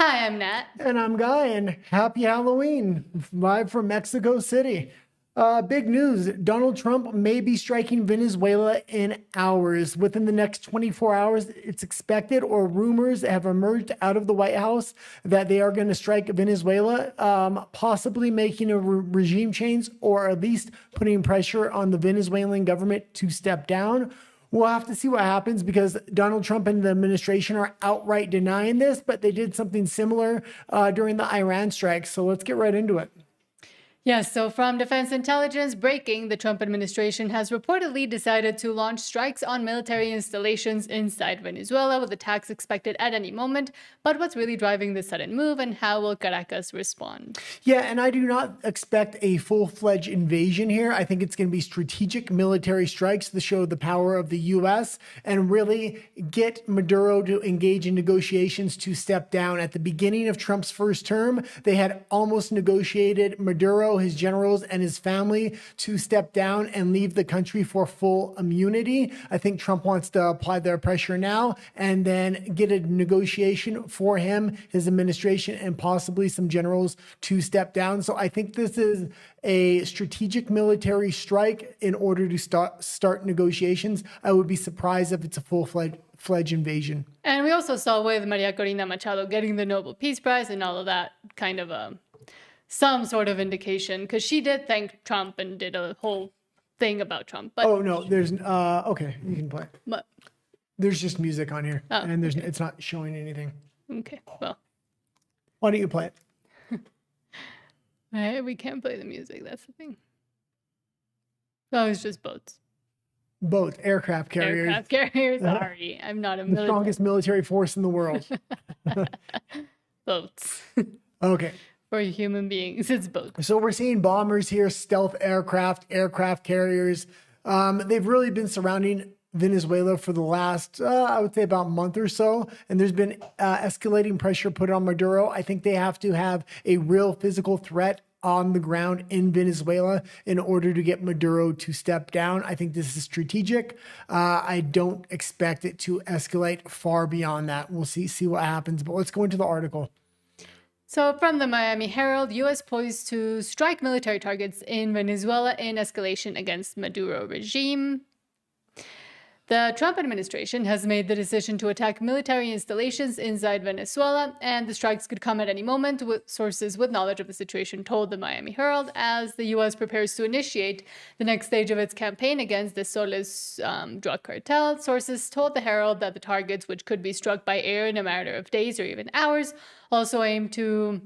Hi, I'm Nat. And I'm Guy, and happy Halloween, live from Mexico City. Big news, Donald Trump may be striking Venezuela in hours. Within the next 24 hours, it's expected, or rumors have emerged out of the White House that they are going to strike Venezuela, possibly making a regime change, or at least putting pressure on the Venezuelan government to step down. We'll have to see what happens because Donald Trump and the administration are outright denying this, but they did something similar during the Iran strike. So let's get right into it. Yes, so from Defense Intelligence, breaking, the Trump administration has reportedly decided to launch strikes on military installations inside Venezuela, with attacks expected at any moment. But what's really driving this sudden move, and how will Caracas respond? Yeah, and I do not expect a full-fledged invasion here. I think it's going to be strategic military strikes to show the power of the U.S. and really get Maduro to engage in negotiations to step down. At the beginning of Trump's first term, they had almost negotiated Maduro, his generals, and his family to step down and leave the country for full immunity. I think Trump wants to apply their pressure now and then get a negotiation for him, his administration, and possibly some generals to step down. So I think this is a strategic military strike in order to start negotiations. I would be surprised if it's a full-fledged invasion. And we also saw with Maria Corina Machado getting the Nobel Peace Prize and all of that kind of some sort of indication, because she did thank Trump and did a whole thing about Trump. But oh no, there's okay, you can play. But there's just music on here, and okay. It's not showing anything. Okay, well, why don't you play it? We can't play the music. That's the thing. Oh, it's just boats. Boats, aircraft carriers. Aircraft carriers. Sorry, I'm not the strongest military force in the world. Boats. Okay. For human beings, it's both. So we're seeing bombers here, stealth aircraft carriers. They've really been surrounding Venezuela for the last, I would say, about a month or so. And there's been escalating pressure put on Maduro. I think they have to have a real physical threat on the ground in Venezuela in order to get Maduro to step down. I think this is strategic. I don't expect it to escalate far beyond that. We'll see what happens. But let's go into the article. So from the Miami Herald, U.S. poised to strike military targets in Venezuela in escalation against Maduro regime. The Trump administration has made the decision to attack military installations inside Venezuela, and the strikes could come at any moment, with sources with knowledge of the situation told the Miami Herald, as the U.S. prepares to initiate the next stage of its campaign against the Soles drug cartel. Sources told the Herald that the targets, which could be struck by air in a matter of days or even hours, also aim to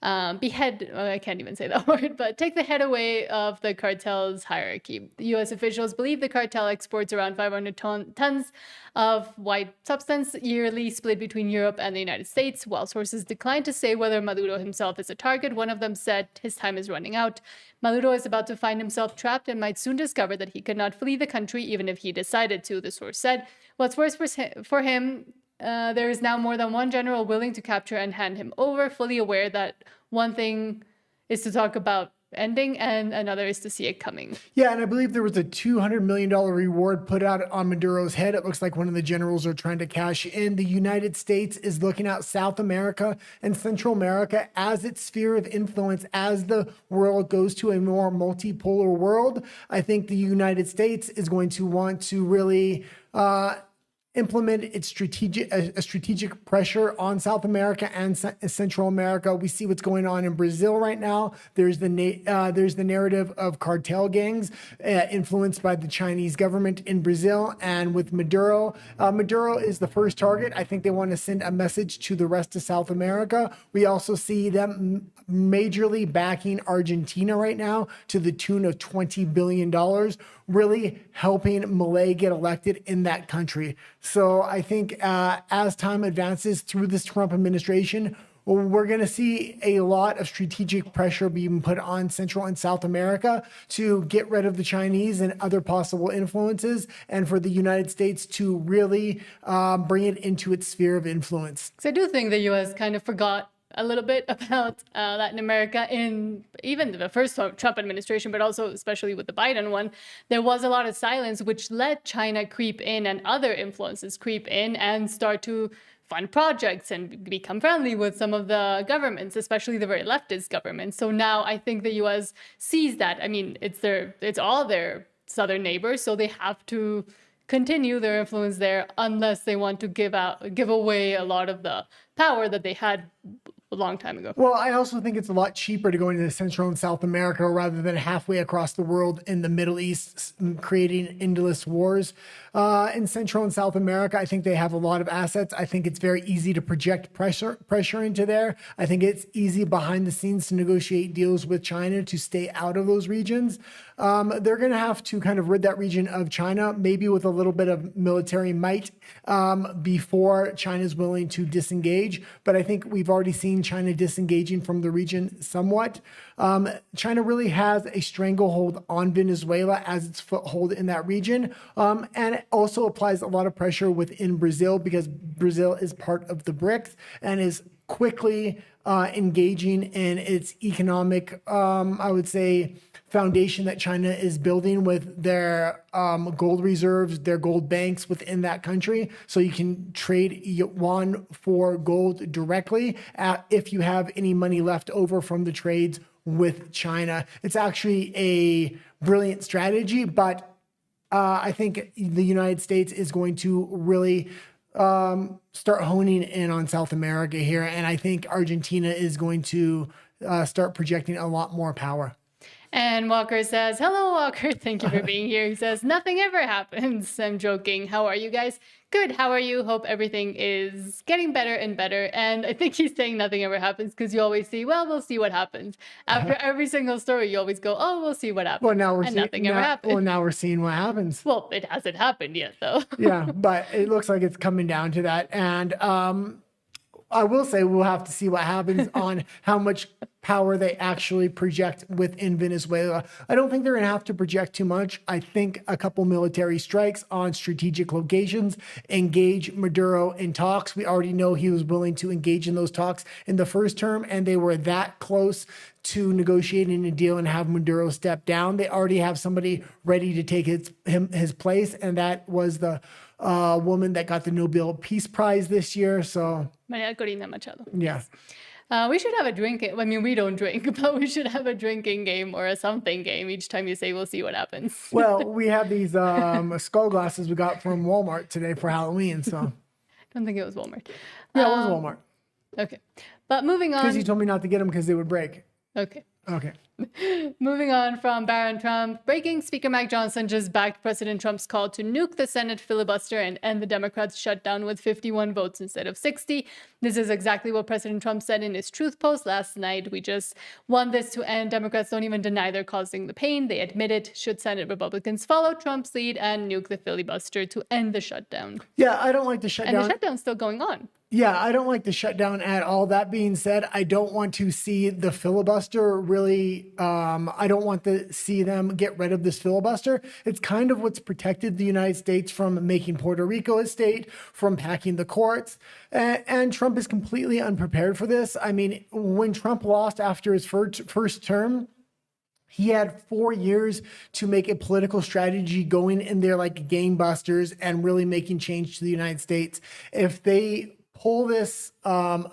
behead, I can't even say that word, but take the head away of the cartel's hierarchy. The U.S. officials believe the cartel exports around 500 tons of white substance yearly, split between Europe and the United States. While sources decline to say whether Maduro himself is a target, one of them said his time is running out. Maduro is about to find himself trapped and might soon discover that he could not flee the country even if he decided to, the source said. What's worse for him, there is now more than one general willing to capture and hand him over, fully aware that one thing is to talk about ending and another is to see it coming. Yeah, and I believe there was a $200 million reward put out on Maduro's head. It looks like one of the generals are trying to cash in. The United States is looking at South America and Central America as its sphere of influence as the world goes to a more multipolar world. I think the United States is going to want to really implement its strategic pressure on South America and Central America. We see what's going on in Brazil right now. There's the narrative of cartel gangs influenced by the Chinese government in Brazil, and with Maduro. Maduro is the first target. I think they want to send a message to the rest of South America. We also see them majorly backing Argentina right now to the tune of $20 billion, really helping Milei get elected in that country. So I think as time advances through this Trump administration, we're going to see a lot of strategic pressure being put on Central and South America to get rid of the Chinese and other possible influences, and for the United States to really bring it into its sphere of influence. So I do think the U.S. kind of forgot a little bit about Latin America in even the first Trump administration, but also especially with the Biden one. There was a lot of silence, which let China creep in and other influences creep in and start to fund projects and become friendly with some of the governments, especially the very leftist governments. So now I think the U.S. sees that. I mean, it's all their southern neighbors, so they have to continue their influence there unless they want to give away a lot of the power that they had a long time ago. Well, I also think it's a lot cheaper to go into Central and South America rather than halfway across the world in the Middle East, creating endless wars. In Central and South America, I think they have a lot of assets. I think it's very easy to project pressure into there. I think it's easy behind the scenes to negotiate deals with China to stay out of those regions. They're going to have to kind of rid that region of China, maybe with a little bit of military might, before China's willing to disengage. But I think we've already seen China disengaging from the region somewhat. China really has a stranglehold on Venezuela as its foothold in that region. And it also applies a lot of pressure within Brazil because Brazil is part of the BRICS and is quickly engaging in its economic, I would say, foundation that China is building with their gold reserves, their gold banks within that country. So you can trade yuan for gold directly if you have any money left over from the trades with China. It's actually a brilliant strategy, but I think the United States is going to really start honing in on South America here. And I think Argentina is going to start projecting a lot more power. And Walker says, hello, Walker. Thank you for being here. He says, nothing ever happens. I'm joking. How are you guys? Good. How are you? Hope everything is getting better and better. And I think he's saying nothing ever happens because you always see, well, we'll see what happens. After every single story, you always go, oh, we'll see what happens. Well, now we're nothing ever happens. Well, now we're seeing what happens. Well, it hasn't happened yet, though. Yeah, but it looks like it's coming down to that. And I will say we'll have to see what happens on how much power they actually project within Venezuela. I don't think they're going to have to project too much. I think a couple military strikes on strategic locations engage Maduro in talks. We already know he was willing to engage in those talks in the first term, and they were that close to negotiating a deal and have Maduro step down. They already have somebody ready to take his place, and that was the woman that got the Nobel Peace Prize this year. So Maria Corina Machado. Yeah. We should have a drinking. I mean, we don't drink, but we should have a drinking game or a something game each time you say we'll see what happens. Well, we have these skull glasses we got from Walmart today for Halloween. So I don't think it was Walmart. Yeah, it was Walmart. Okay. But moving on. Because you told me not to get them because they would break. Okay. Okay. Moving on from Baron Trump. Breaking: Speaker Mike Johnson just backed President Trump's call to nuke the Senate filibuster and end the Democrats' shutdown with 51 votes instead of 60. This is exactly what President Trump said in his Truth Post last night. We just want this to end. Democrats don't even deny they're causing the pain. They admit it. Should Senate Republicans follow Trump's lead and nuke the filibuster to end the shutdown? Yeah, I don't like the shutdown. And the shutdown's still going on. Yeah, I don't like the shutdown at all. That being said, I don't want to see the filibuster really, I don't want to see them get rid of this filibuster. It's kind of what's protected the United States from making Puerto Rico a state, from packing the courts. And Trump is completely unprepared for this. I mean, when Trump lost after his first term, he had 4 years to make a political strategy going in there like gangbusters and really making change to the United States. If they pull this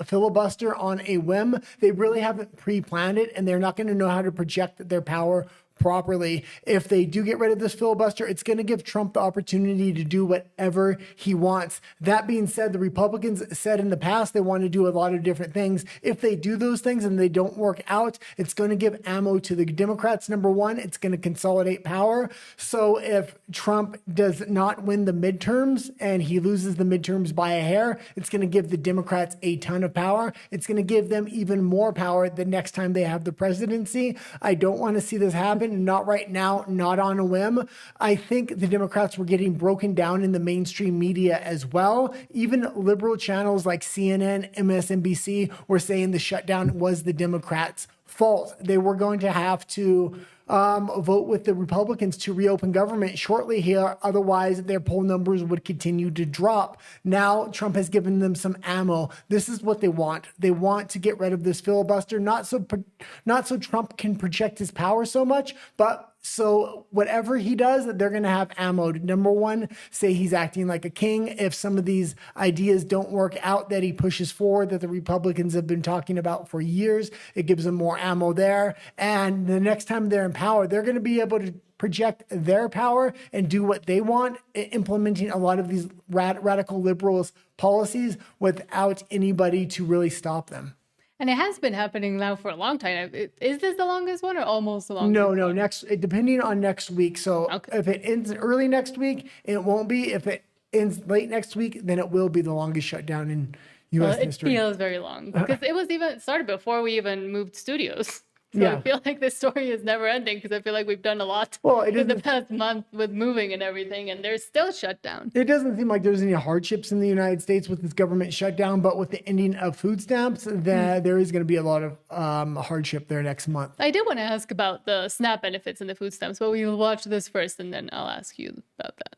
filibuster on a whim, they really haven't pre-planned it, and they're not going to know how to project their power properly. If they do get rid of this filibuster, it's going to give Trump the opportunity to do whatever he wants. That being said, the Republicans said in the past they want to do a lot of different things. If they do those things and they don't work out, it's going to give ammo to the Democrats. Number one, it's going to consolidate power. So if Trump does not win the midterms and he loses the midterms by a hair, it's going to give the Democrats a ton of power. It's going to give them even more power the next time they have the presidency. I don't want to see this happen. Not right now, not on a whim. I think the Democrats were getting broken down in the mainstream media as well. Even liberal channels like CNN, MSNBC were saying the shutdown was the Democrats' fault. They were going to have to vote with the Republicans to reopen government shortly here. Otherwise, their poll numbers would continue to drop. Now, Trump has given them some ammo. This is what they want. They want to get rid of this filibuster, not so Trump can project his power so much, but so whatever he does, they're going to have ammo. Number one, say he's acting like a king. If some of these ideas don't work out that he pushes forward, that the Republicans have been talking about for years, it gives them more ammo there. And the next time they're in power, they're going to be able to project their power and do what they want, implementing a lot of these radical liberals policies without anybody to really stop them. And it has been happening now for a long time. Is this the longest one or almost the longest? No, depending on next week. So if it ends early next week, it won't be. If it ends late next week, then it will be the longest shutdown in U.S. history. It feels very long because it started before we even moved studios. So I feel like this story is never ending because I feel like we've done a lot in the past month with moving and everything, and they're still shut down. It doesn't seem like there's any hardships in the United States with this government shutdown, but with the ending of food stamps, there is going to be a lot of hardship there next month. I did want to ask about the SNAP benefits and the food stamps, but we'll watch this first, and then I'll ask you about that.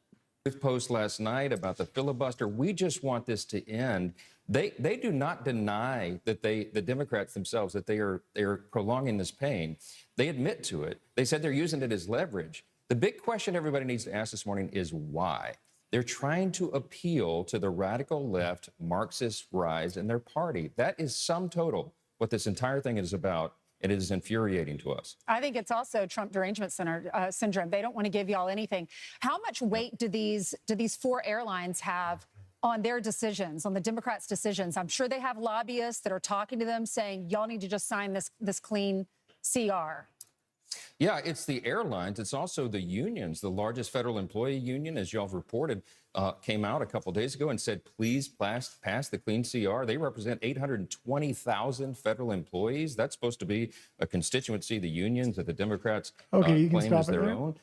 Post last night about the filibuster. We just want this to end. They do not deny that the Democrats themselves, that they are prolonging this pain. They admit to it. They said they're using it as leverage. The big question everybody needs to ask this morning is why. They're trying to appeal to the radical left Marxist rise in their party. That is sum total what this entire thing is about. It is infuriating to us. I think it's also Trump derangement syndrome. They don't want to give y'all anything. How much weight do these four airlines have on their decisions, on the Democrats' decisions? I'm sure they have lobbyists that are talking to them saying, y'all need to just sign this clean CR. Yeah, it's the airlines. It's also the unions. The largest federal employee union, as y'all have reported, came out a couple days ago and said, please pass the clean CR. They represent 820,000 federal employees. That's supposed to be a constituency, the unions that the Democrats claim as their own.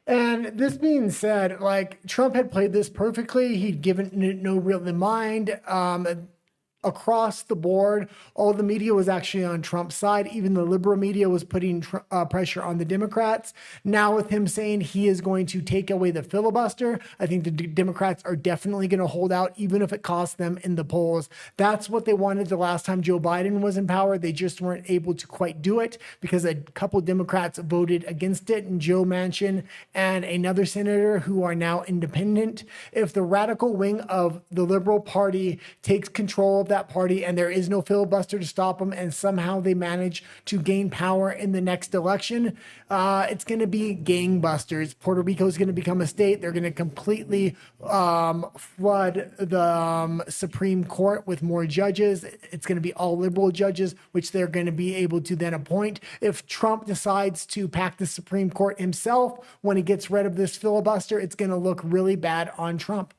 And this being said, like Trump had played this perfectly. He'd given it no real mind. Across the board, all the media was actually on Trump's side. Even the liberal media was putting pressure on the Democrats. Now with him saying he is going to take away the filibuster, I think the Democrats are definitely going to hold out, even if it costs them in the polls. That's what they wanted the last time Joe Biden was in power. They just weren't able to quite do it because a couple Democrats voted against it, and Joe Manchin and another senator who are now independent. If the radical wing of the Liberal Party takes control of that party and there is no filibuster to stop them, and somehow they manage to gain power in the next election, it's going to be gangbusters. Puerto Rico is going to become a state. They're going to completely flood the Supreme Court with more judges. It's going to be all liberal judges, which they're going to be able to then appoint. If Trump decides to pack the Supreme Court himself when he gets rid of this filibuster, it's going to look really bad on Trump.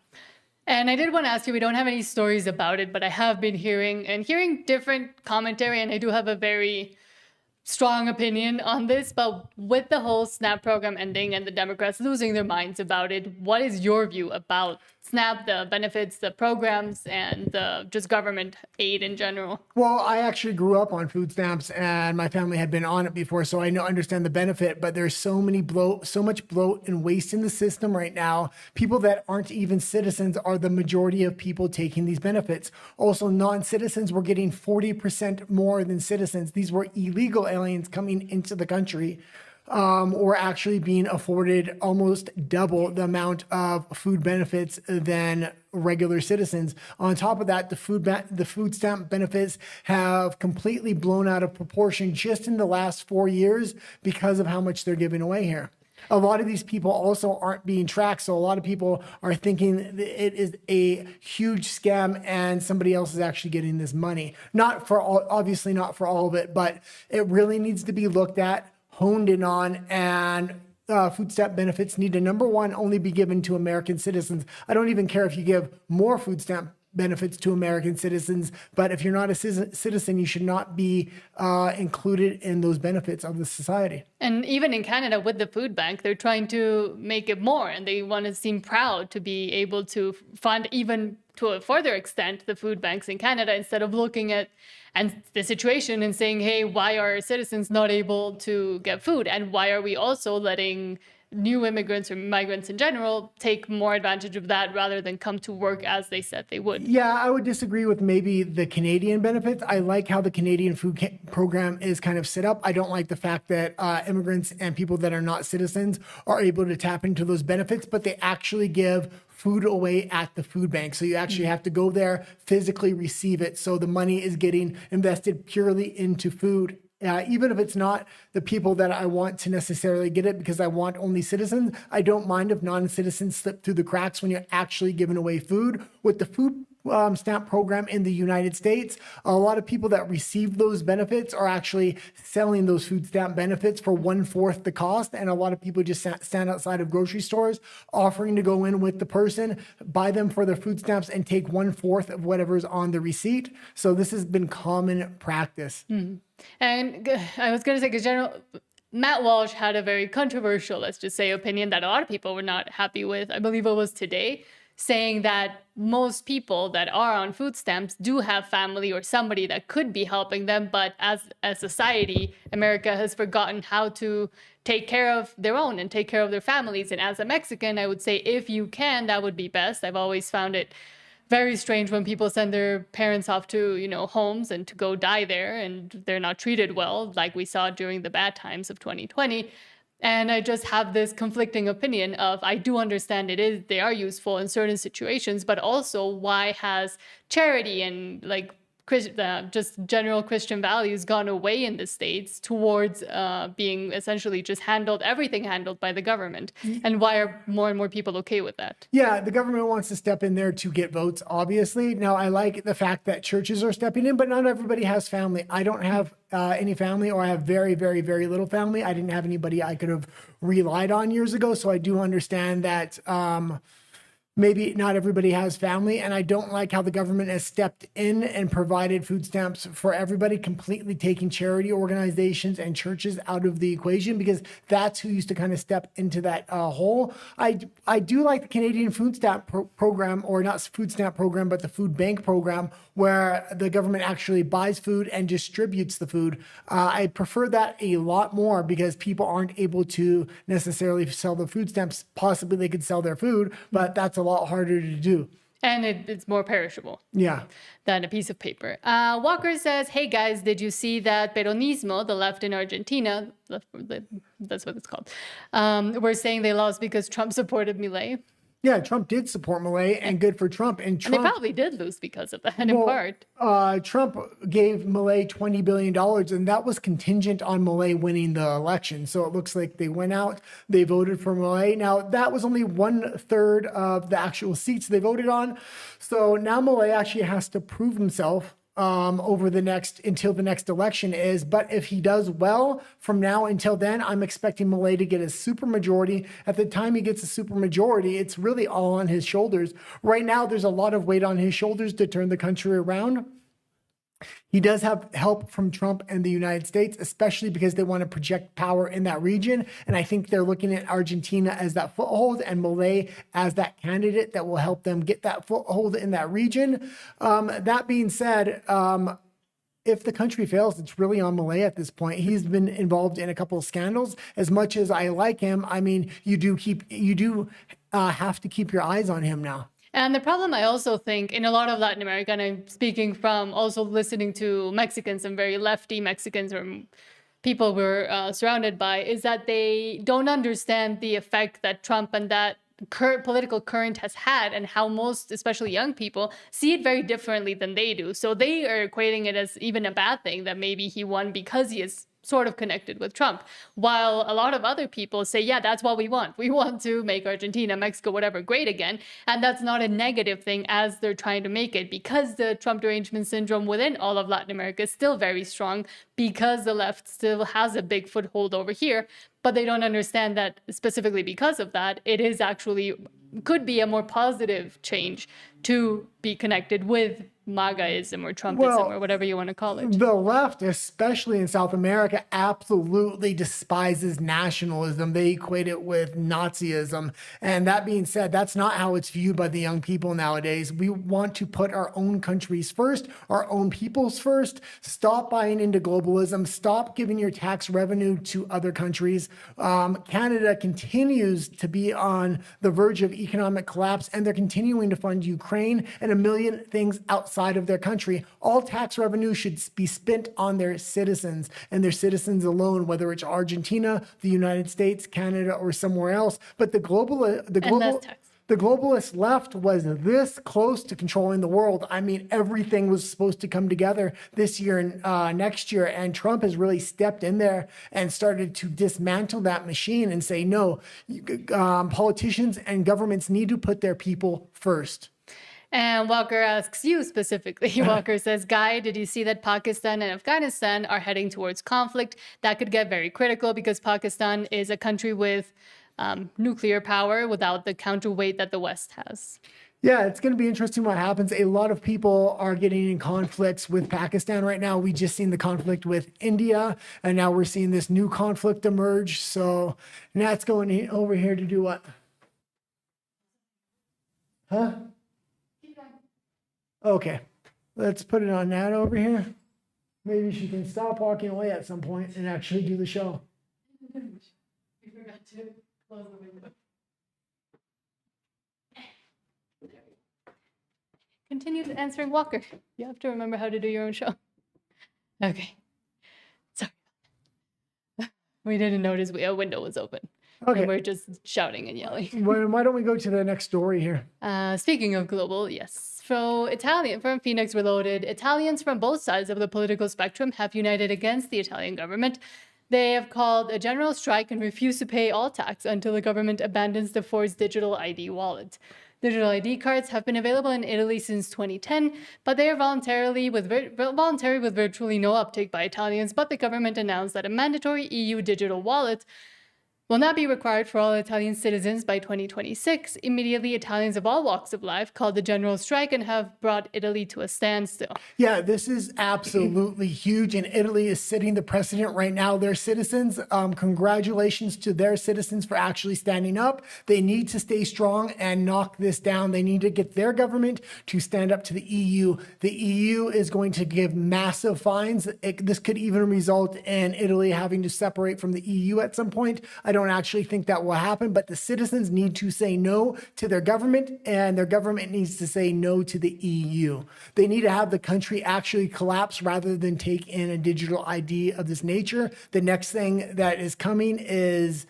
And I did want to ask you, we don't have any stories about it, but I have been hearing different commentary, and I do have a very strong opinion on this. But with the whole SNAP program ending and the Democrats losing their minds about it, what is your view about SNAP, the benefits, the programs, and the just government aid in general? Well, I actually grew up on food stamps, and my family had been on it before, so I understand the benefit. But there's so much bloat and waste in the system right now. People that aren't even citizens are the majority of people taking these benefits. Also, non-citizens were getting 40% more than citizens. These were illegal aliens coming into the country. Or actually being afforded almost double the amount of food benefits than regular citizens. On top of that, the food stamp benefits have completely blown out of proportion just in the last 4 years because of how much they're giving away here. A lot of these people also aren't being tracked, so a lot of people are thinking it is a huge scam and somebody else is actually getting this money. Obviously not for all of it, but it really needs to be looked at, honed in on, and food stamp benefits need to, number one, only be given to American citizens. I don't even care if you give more food stamp benefits to American citizens. But if you're not a citizen, you should not be included in those benefits of the society. And even in Canada with the food bank, they're trying to make it more, and they want to seem proud to be able to fund even to a further extent the food banks in Canada, instead of looking at and the situation and saying, hey, why are citizens not able to get food? And why are we also letting new immigrants or migrants in general take more advantage of that rather than come to work as they said they would? Yeah, I would disagree with maybe the Canadian benefits. I like how the Canadian food program is kind of set up. I don't like the fact that immigrants and people that are not citizens are able to tap into those benefits, but they actually give food away at the food bank. So you actually have to go there, physically receive it. So the money is getting invested purely into food. Even if it's not the people that I want to necessarily get it, because I want only citizens, I don't mind if non-citizens slip through the cracks when you're actually giving away food. With the food stamp program in the United States, a lot of people that receive those benefits are actually selling those food stamp benefits for 1/4 the cost. And a lot of people just stand outside of grocery stores offering to go in with the person, buy them for their food stamps, and take 1/4 of whatever's on the receipt. So this has been common practice. And I was going to say, because Matt Walsh had a very controversial, let's just say, opinion that a lot of people were not happy with. I believe it was today, saying that most people that are on food stamps do have family or somebody that could be helping them. But as a society, America has forgotten how to take care of their own and take care of their families. And as a Mexican, I would say, if you can, that would be best. I've always found it very strange when people send their parents off to, homes and to go die there, and they're not treated well, like we saw during the bad times of 2020. And I just have this conflicting opinion of, I do understand they are useful in certain situations, but also why has charity and just general Christian values gone away in the States towards being essentially just everything handled by the government? And why are more and more people okay with that? Yeah, the government wants to step in there to get votes, obviously. Now, I like the fact that churches are stepping in, but not everybody has family. I don't have any family, or I have very, very, very little family. I didn't have anybody I could have relied on years ago. So I do understand that maybe not everybody has family, and I don't like how the government has stepped in and provided food stamps for everybody, completely taking charity organizations and churches out of the equation, because that's who used to kind of step into that hole. I do like the Canadian food stamp program, or not food stamp program, but the food bank program, where the government actually buys food and distributes the food. I prefer that a lot more, because people aren't able to necessarily sell the food stamps. Possibly they could sell their food, but that's a lot harder to do. And it's more perishable. Yeah. Than a piece of paper. Walker says, hey guys, did you see that Peronismo, the left in Argentina, that's what it's called, were saying they lost because Trump supported Milei? Yeah, Trump did support Milei, and good for Trump. And they probably did lose because of that, in part. Trump gave Milei $20 billion, and that was contingent on Milei winning the election. So it looks like they went out, they voted for Milei. Now, that was only 1/3 of the actual seats they voted on. So now Milei actually has to prove himself until the next election is. But if he does well from now until then, I'm expecting Milei to get a supermajority. At the time he gets a supermajority, it's really all on his shoulders. Right now, there's a lot of weight on his shoulders to turn the country around. He does have help from Trump and the United States, especially because they want to project power in that region. And I think they're looking at Argentina as that foothold, and Milei as that candidate that will help them get that foothold in that region. That being said, if the country fails, it's really on Milei at this point. He's been involved in a couple of scandals. As much as I like him, I mean, you do have to keep your eyes on him now. And the problem, I also think, in a lot of Latin America, and I'm speaking from also listening to Mexicans and very lefty Mexicans or people we're surrounded by, is that they don't understand the effect that Trump and that current political current has had, and how most, especially young people, see it very differently than they do. So they are equating it as even a bad thing that maybe he won because he is sort of connected with Trump, while a lot of other people say, yeah, that's what we want. We want to make Argentina, Mexico, whatever, great again. And that's not a negative thing as they're trying to make it, because the Trump derangement syndrome within all of Latin America is still very strong, because the left still has a big foothold over here. But they don't understand that specifically because of that, it is actually could be a more positive change to be connected with MAGAism or Trumpism or whatever you want to call it. The left, especially in South America, absolutely despises nationalism. They equate it with Nazism. And that being said, that's not how it's viewed by the young people nowadays. We want to put our own countries first, our own peoples first. Stop buying into globalism. Stop giving your tax revenue to other countries. Canada continues to be on the verge of economic collapse, and they're continuing to fund Ukraine and a million things outside of their country. All tax revenue should be spent on their citizens and their citizens alone, whether it's Argentina, the United States, Canada, or somewhere else. But the globalist left was this close to controlling the world. I mean, everything was supposed to come together this year and next year. And Trump has really stepped in there and started to dismantle that machine and say, no, politicians and governments need to put their people first. And Walker asks you specifically. Walker says, Guy, did you see that Pakistan and Afghanistan are heading towards conflict? That could get very critical because Pakistan is a country with nuclear power without the counterweight that the West has. Yeah, it's going to be interesting what happens. A lot of people are getting in conflicts with Pakistan right now. We just seen the conflict with India, and now we're seeing this new conflict emerge. So Nat's going over here to do what? Huh? Okay, let's put it on Nat over here. Maybe she can stop walking away at some point and actually do the show. We forgot to close the window. Continue answering Walker. You have to remember how to do your own show. Okay. Sorry. We didn't notice a window was open. Okay. And we're just shouting and yelling. Why don't we go to the next story here? Speaking of global, yes. So from Phoenix Reloaded, Italians from both sides of the political spectrum have united against the Italian government. They have called a general strike and refuse to pay all tax until the government abandons the forced digital ID wallet. Digital ID cards have been available in Italy since 2010, but they are voluntary with virtually no uptake by Italians. But the government announced that a mandatory EU digital wallet will not be required for all Italian citizens by 2026. Immediately, Italians of all walks of life called the general strike and have brought Italy to a standstill. Yeah, this is absolutely huge, and Italy is setting the precedent right now. Their citizens, congratulations to their citizens for actually standing up. They need to stay strong and knock this down. They need to get their government to stand up to the EU. The EU is going to give massive fines. This could even result in Italy having to separate from the EU at some point. I don't actually think that will happen, but the citizens need to say no to their government, and their government needs to say no to the EU. They need to have the country actually collapse rather than take in a digital ID of this nature. The next thing that is coming is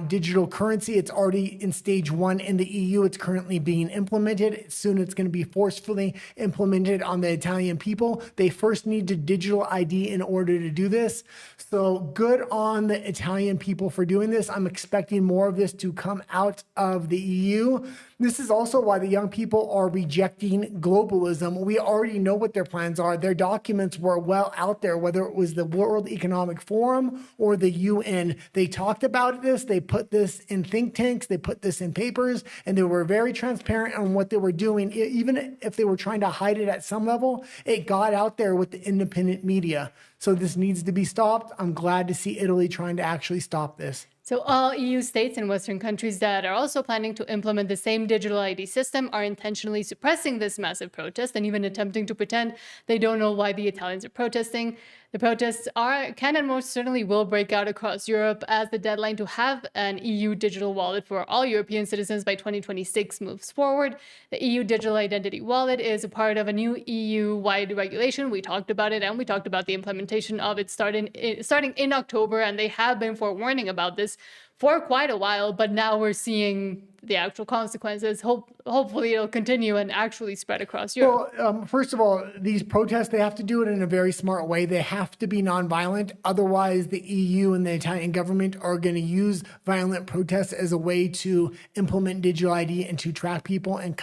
digital currency. It's already in stage 1 in the EU. It's currently being implemented. Soon it's going to be forcefully implemented on the Italian people. They first need a digital ID in order to do this. So good on the Italian people for doing this. I'm expecting more of this to come out of the EU. This is also why the young people are rejecting globalism. We already know what their plans are. Their documents were well out there, whether it was the World Economic Forum or the UN. They talked about this. They put this in think tanks. They put this in papers, and they were very transparent on what they were doing. Even if they were trying to hide it at some level, it got out there with the independent media. So this needs to be stopped. I'm glad to see Italy trying to actually stop this. So all EU states and Western countries that are also planning to implement the same digital ID system are intentionally suppressing this massive protest and even attempting to pretend they don't know why the Italians are protesting. The protests can and most certainly will break out across Europe as the deadline to have an EU digital wallet for all European citizens by 2026 moves forward. The EU digital identity wallet is a part of a new EU-wide regulation. We talked about it, and we talked about the implementation of it starting in October, and they have been forewarning about this for quite a while, but now we're seeing the actual consequences. Hopefully it'll continue and actually spread across Europe. Well, first of all, these protests, they have to do it in a very smart way. They have to be nonviolent. Otherwise, the EU and the Italian government are going to use violent protests as a way to implement digital ID and to track people and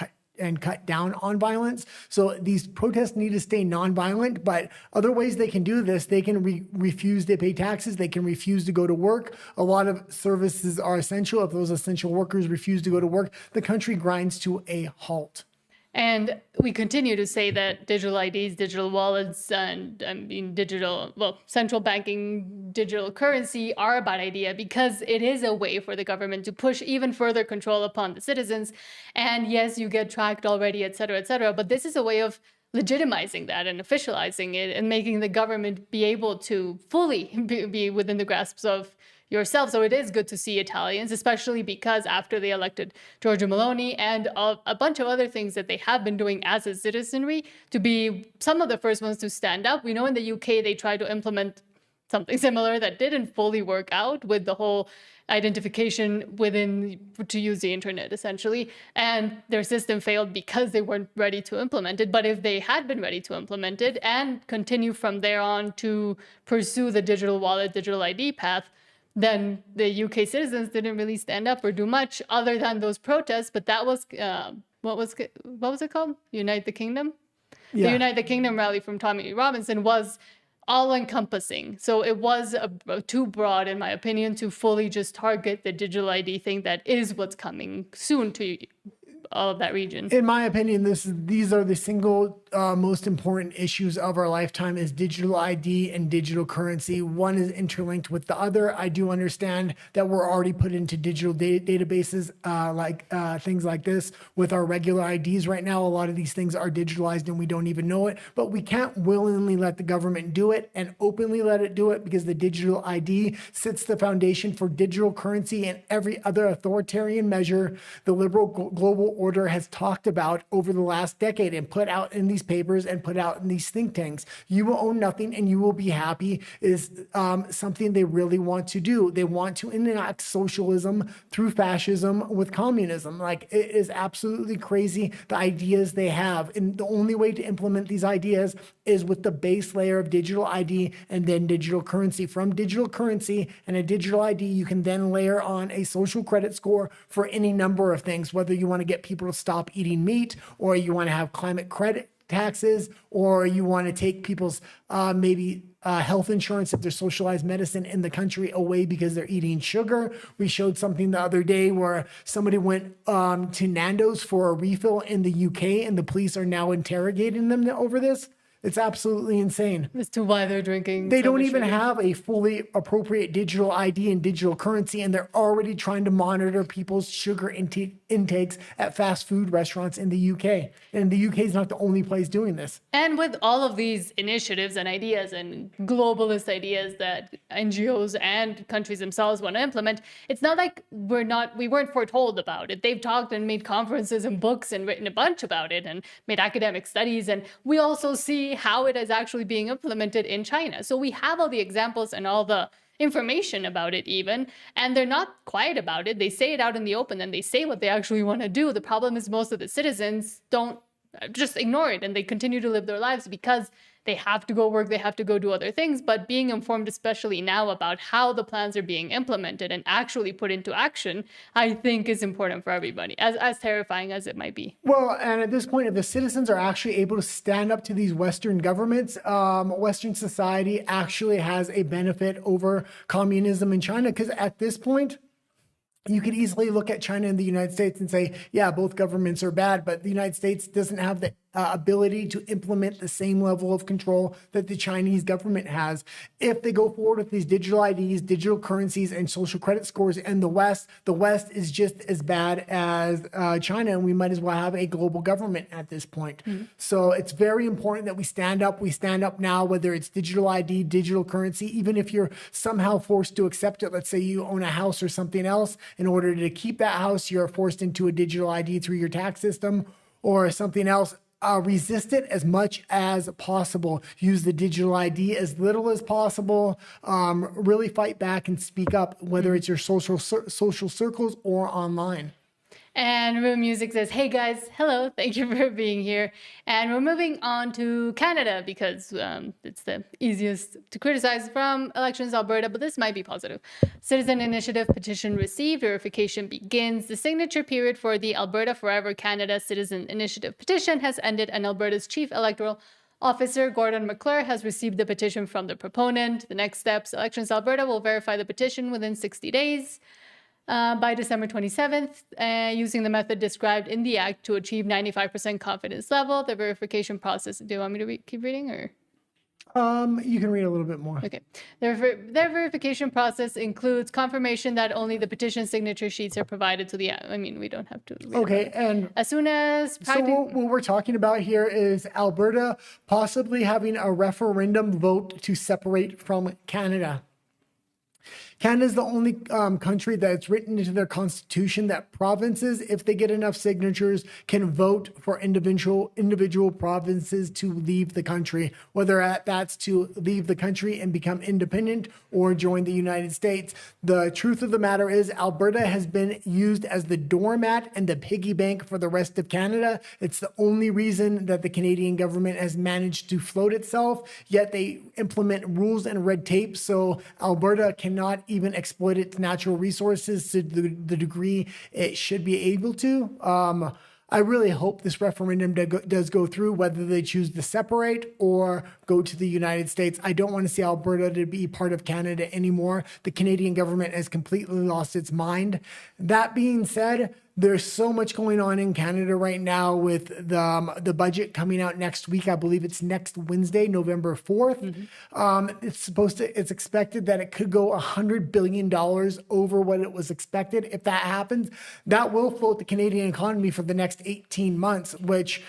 cut down on violence. So these protests need to stay nonviolent, but other ways they can do this, they can refuse to pay taxes, they can refuse to go to work. A lot of services are essential. If those essential workers refuse to go to work, the country grinds to a halt. And we continue to say that digital IDs, digital wallets, and central banking digital currency are a bad idea because it is a way for the government to push even further control upon the citizens. And yes, you get tracked already, et cetera, but this is a way of legitimizing that and officializing it and making the government be able to fully be within the grasps of yourself. So it is good to see Italians, especially because after they elected Giorgia Meloni and a bunch of other things that they have been doing as a citizenry, to be some of the first ones to stand up. We know in the UK they tried to implement something similar that didn't fully work out with the whole identification to use the internet, essentially. And their system failed because they weren't ready to implement it. But if they had been ready to implement it and continue from there on to pursue the digital wallet, digital ID path, then the UK citizens didn't really stand up or do much other than those protests. But that was, what was it called? Unite the Kingdom? Yeah. The Unite the Kingdom rally from Tommy Robinson was all-encompassing. So it was too broad, in my opinion, to fully just target the digital ID thing that is what's coming soon to all of that region. In my opinion, these are the single most important issues of our lifetime is digital ID and digital currency. One is interlinked with the other. I do understand that we're already put into digital databases things like this with our regular IDs right now. A lot of these things are digitalized and we don't even know it, but we can't willingly let the government do it and openly let it do it because the digital ID sits the foundation for digital currency and every other authoritarian measure the liberal global order has talked about over the last decade and put out in these papers and put out in these think tanks. You will own nothing and you will be happy is something they really want to do. They want to enact socialism through fascism with communism. Like, it is absolutely crazy the ideas they have. And the only way to implement these ideas is with the base layer of digital ID and then digital currency. From digital currency and a digital ID, you can then layer on a social credit score for any number of things, whether you want to get people to stop eating meat, or you want to have climate credit taxes, or you want to take people's health insurance if they're socialized medicine in the country away because they're eating sugar. We showed something the other day where somebody went to Nando's for a refill in the UK and the police are now interrogating them over this. It's absolutely insane. As to why they're drinking. They don't even have a fully appropriate digital ID and digital currency, and they're already trying to monitor people's sugar intakes at fast food restaurants in the UK. And the UK is not the only place doing this. And with all of these initiatives and ideas and globalist ideas that NGOs and countries themselves want to implement, it's not like we weren't foretold about it. They've talked and made conferences and books and written a bunch about it and made academic studies. And we also see how it is actually being implemented in China. So we have all the examples and all the information about it even, and they're not quiet about it. They say it out in the open and they say what they actually want to do. The problem is most of the citizens don't just ignore it and they continue to live their lives because they have to go work, they have to go do other things. But being informed, especially now, about how the plans are being implemented and actually put into action, I think is important for everybody, as terrifying as it might be. Well, and at this point, if the citizens are actually able to stand up to these Western governments, Western society actually has a benefit over communism in China. Because at this point, you could easily look at China and the United States and say, yeah, both governments are bad, but the United States doesn't have the ability to implement the same level of control that the Chinese government has. If they go forward with these digital IDs, digital currencies, and social credit scores in the West is just as bad as China, and we might as well have a global government at this point. Mm-hmm. So it's very important that we stand up now, whether it's digital ID, digital currency, even if you're somehow forced to accept it. Let's say you own a house or something else. In order to keep that house, you're forced into a digital ID through your tax system or something else. Resist it as much as possible. Use the digital ID as little as possible. Really fight back and speak up, whether it's your social circles or online. And Room Music says, hey guys, hello, thank you for being here. And we're moving on to Canada because it's the easiest to criticize from elections, Alberta, but this might be positive. Citizen Initiative petition received, verification begins. The signature period for the Alberta Forever Canada Citizen Initiative petition has ended, and Alberta's Chief Electoral Officer Gordon McClure has received the petition from the proponent. The next steps, Elections Alberta will verify the petition within 60 days. by December 27th, using the method described in the Act to achieve 95% confidence level. The verification process. Do you want me to keep reading or? You can read a little bit more. Okay. Their verification process includes confirmation that only the petition signature sheets are provided to the. I mean, we don't have to. Okay, and as soon as so what we're talking about here is Alberta possibly having a referendum vote to separate from Canada. Canada is the only country that's written into their constitution that provinces, if they get enough signatures, can vote for individual provinces to leave the country, whether that's to leave the country and become independent or join the United States. The truth of the matter is Alberta has been used as the doormat and the piggy bank for the rest of Canada. It's the only reason that the Canadian government has managed to float itself, yet they implement rules and red tape so Alberta cannot even exploit its natural resources to the degree it should be able to. I really hope this referendum does go through, whether they choose to separate or go to the United States. I don't want to see Alberta to be part of Canada anymore. The Canadian government has completely lost its mind. That being said, there's so much going on in Canada right now with the budget coming out next week. I believe it's next Wednesday, November 4th. It's expected that it could go $100 billion over what it was expected. If that happens, that will float the Canadian economy for the next 18 months, which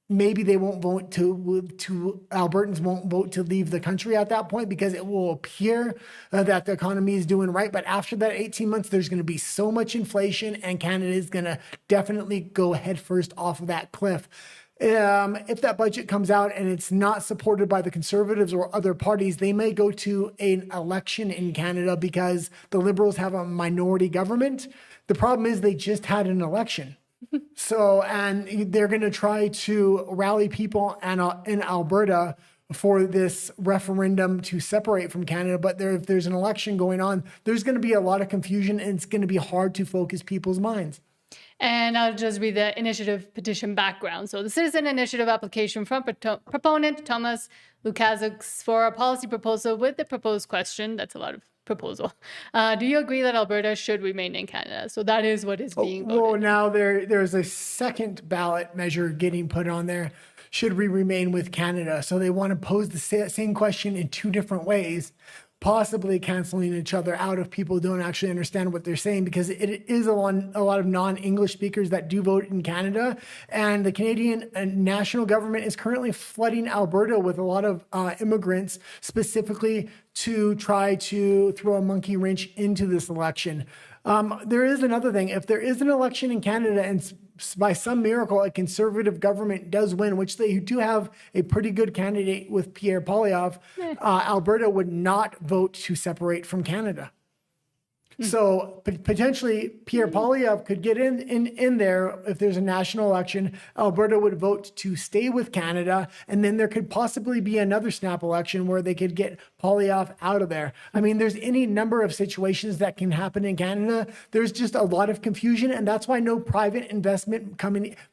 maybe they won't vote Albertans won't vote to leave the country at that point because it will appear that the economy is doing right. But after that 18 months, there's going to be so much inflation and Canada is going to definitely go headfirst off of that cliff. If that budget comes out and it's not supported by the Conservatives or other parties, they may go to an election in Canada because the Liberals have a minority government. The problem is they just had an election. So, and they're going to try to rally people in Alberta for this referendum to separate from Canada. But if there's an election going on, there's going to be a lot of confusion and it's going to be hard to focus people's minds. And I'll just read the initiative petition background. So the citizen initiative application from proponent Thomas Lukaszuk for a policy proposal with the proposed question. That's a lot of proposal. Do you agree that Alberta should remain in Canada? So that is what is being voted. Well, now there's a second ballot measure getting put on there. Should we remain with Canada? So they want to pose the same question in two different ways, possibly canceling each other out if people don't actually understand what they're saying, because it is a lot of non-English speakers that do vote in Canada. And the Canadian national government is currently flooding Alberta with a lot of immigrants, specifically to try to throw a monkey wrench into this election. There is another thing. If there is an election in Canada and by some miracle a Conservative government does win, which they do have a pretty good candidate with Pierre Poilievre, Alberta would not vote to separate from Canada. So potentially Pierre Poilievre could get in there if there's a national election. Alberta would vote to stay with Canada, and then there could possibly be another snap election where they could get Poilievre out of there. I mean, there's any number of situations that can happen in Canada. There's just a lot of confusion, and that's why no private investment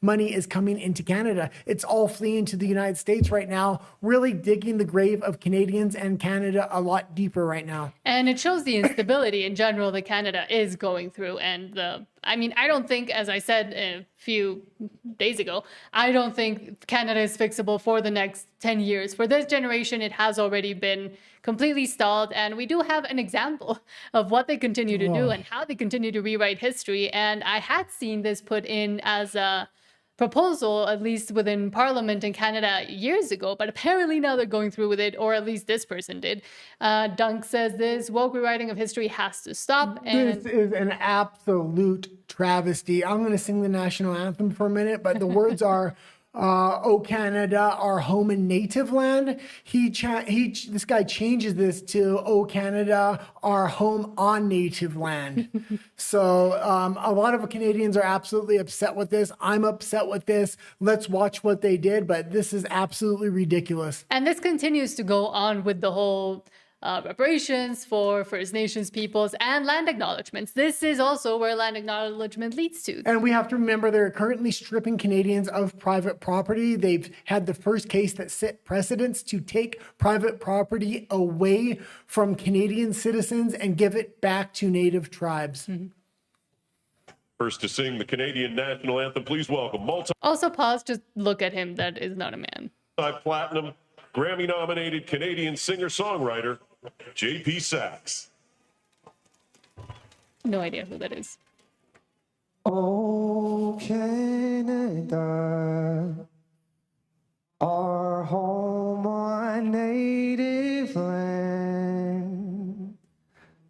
money is coming into Canada. It's all fleeing to the United States right now, really digging the grave of Canadians and Canada a lot deeper right now. And it shows the instability in general that Canada is going through. And I don't think, as I said a few days ago, I don't think Canada is fixable for the next 10 years. For this generation, it has already been completely stalled. And we do have an example of what they continue to do and how they continue to rewrite history. And I had seen this put in as a proposal, at least within Parliament in Canada years ago, but apparently now they're going through with it, or at least this person did. Dunk says this woke rewriting of history has to stop. And this is an absolute travesty. I'm going to sing the national anthem for a minute, but the words are, "O Canada, our home and native land." This guy changes this to "O Canada, our home on native land." So a lot of Canadians are absolutely upset with this. I'm upset with this. Let's watch what they did, but this is absolutely ridiculous. And this continues to go on with the whole reparations for First Nations peoples and land acknowledgements. This is also where land acknowledgement leads to. And we have to remember they're currently stripping Canadians of private property. They've had the first case that set precedents to take private property away from Canadian citizens and give it back to Native tribes. First to sing the Canadian national anthem, please welcome Also, pause, just look at him. That is not a man. multi-platinum, Grammy-nominated Canadian singer-songwriter, J.P. Sachs. No idea who that is. Oh, Canada, our home, our native land.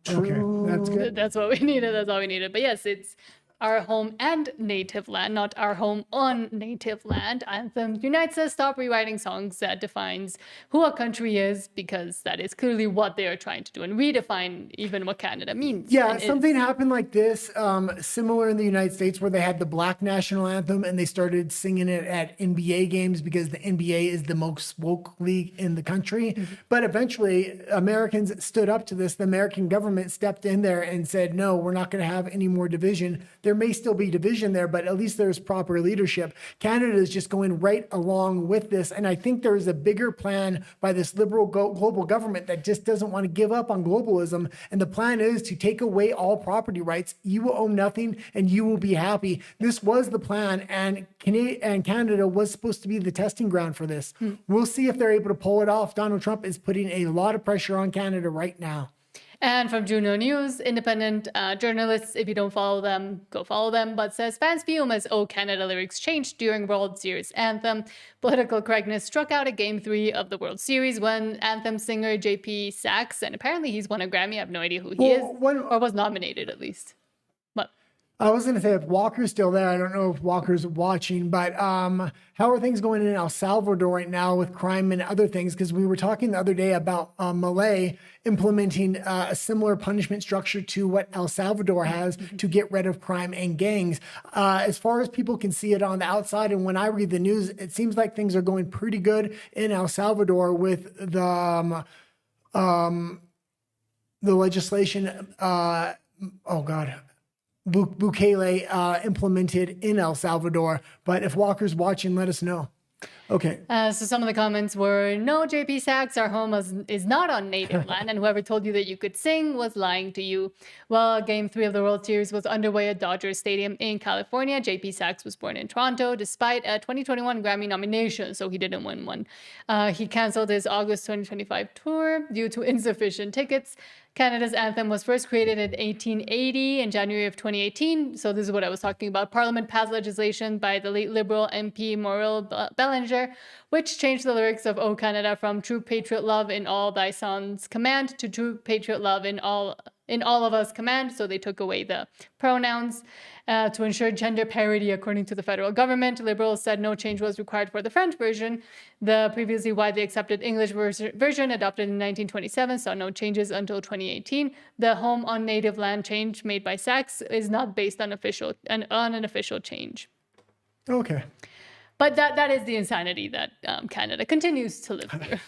Okay, that's good. That's what we needed. That's all we needed. But yes, it's our home and native land, not our home on native land. Anthem unites us. Stop rewriting songs that defines who a country is, because that is clearly what they are trying to do, and redefine even what Canada means. Yeah, and something happened like this, similar in the United States, where they had the Black national anthem and they started singing it at NBA games because the NBA is the most woke league in the country. But eventually, Americans stood up to this. The American government stepped in there and said, no, we're not going to have any more division. There may still be division there, but at least there's proper leadership. Canada is just going right along with this. And I think there is a bigger plan by this liberal global government that just doesn't want to give up on globalism. And the plan is to take away all property rights. You will own nothing and you will be happy. This was the plan. And Canada was supposed to be the testing ground for this. We'll see if they're able to pull it off. Donald Trump is putting a lot of pressure on Canada right now. And from Juno News, independent journalists, if you don't follow them, go follow them, but says fans fume as "Oh Canada" lyrics changed during World Series anthem. Political correctness struck out at Game 3 of the World Series when anthem singer J.P. Sachs, and apparently he's won a Grammy, I have no idea who he is, or was nominated at least. But I was going to say, if Walker's still there, I don't know if Walker's watching, but how are things going in El Salvador right now with crime and other things? Because we were talking the other day about Malay implementing a similar punishment structure to what El Salvador has to get rid of crime and gangs. As far as people can see it on the outside, and when I read the news, it seems like things are going pretty good in El Salvador with the legislation. Bukele implemented in El Salvador. But if Walker's watching, let us know. Okay. So some of the comments were, no, JP Sachs, our home is not on native land, and whoever told you that you could sing was lying to you. Well, Game 3 of the World Series was underway at Dodger Stadium in California. JP Sachs was born in Toronto, despite a 2021 Grammy nomination, so he didn't win one. He canceled his August 2025 tour due to insufficient tickets. Canada's anthem was first created in 1880 in January of 2018. So this is what I was talking about. Parliament passed legislation by the late Liberal MP Maurice Bellinger, which changed the lyrics of "O Canada" from "True Patriot Love in all thy sons command" to "True Patriot Love in all of us command." So they took away the pronouns to ensure gender parity, according to the federal government. Liberals said no change was required for the French version. The previously widely accepted English version, adopted in 1927, saw no changes until 2018. The home on native land change made by Sachs is not based on an official change. Okay. But that is the insanity that Canada continues to live through.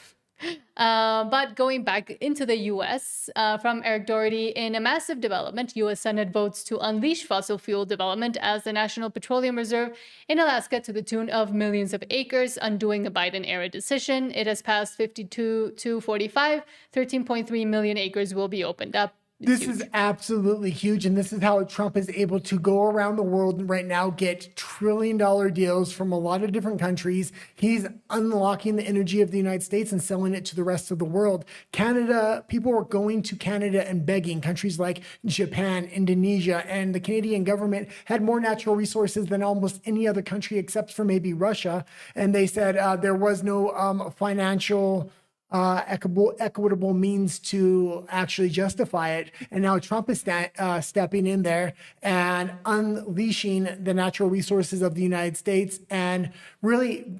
But going back into the U.S., from Eric Doherty, in a massive development, U.S. Senate votes to unleash fossil fuel development as the National Petroleum Reserve in Alaska to the tune of millions of acres, undoing a Biden-era decision. It has passed 52 to 45. 13.3 million acres will be opened up. This is absolutely huge. And this is how Trump is able to go around the world and right now get trillion-dollar deals from a lot of different countries. He's unlocking the energy of the United States and selling it to the rest of the world. Canada, people were going to Canada and begging. Countries like Japan, Indonesia, and the Canadian government had more natural resources than almost any other country except for maybe Russia. And they said there was no financial equitable means to actually justify it. And now Trump is stepping in there and unleashing the natural resources of the United States and really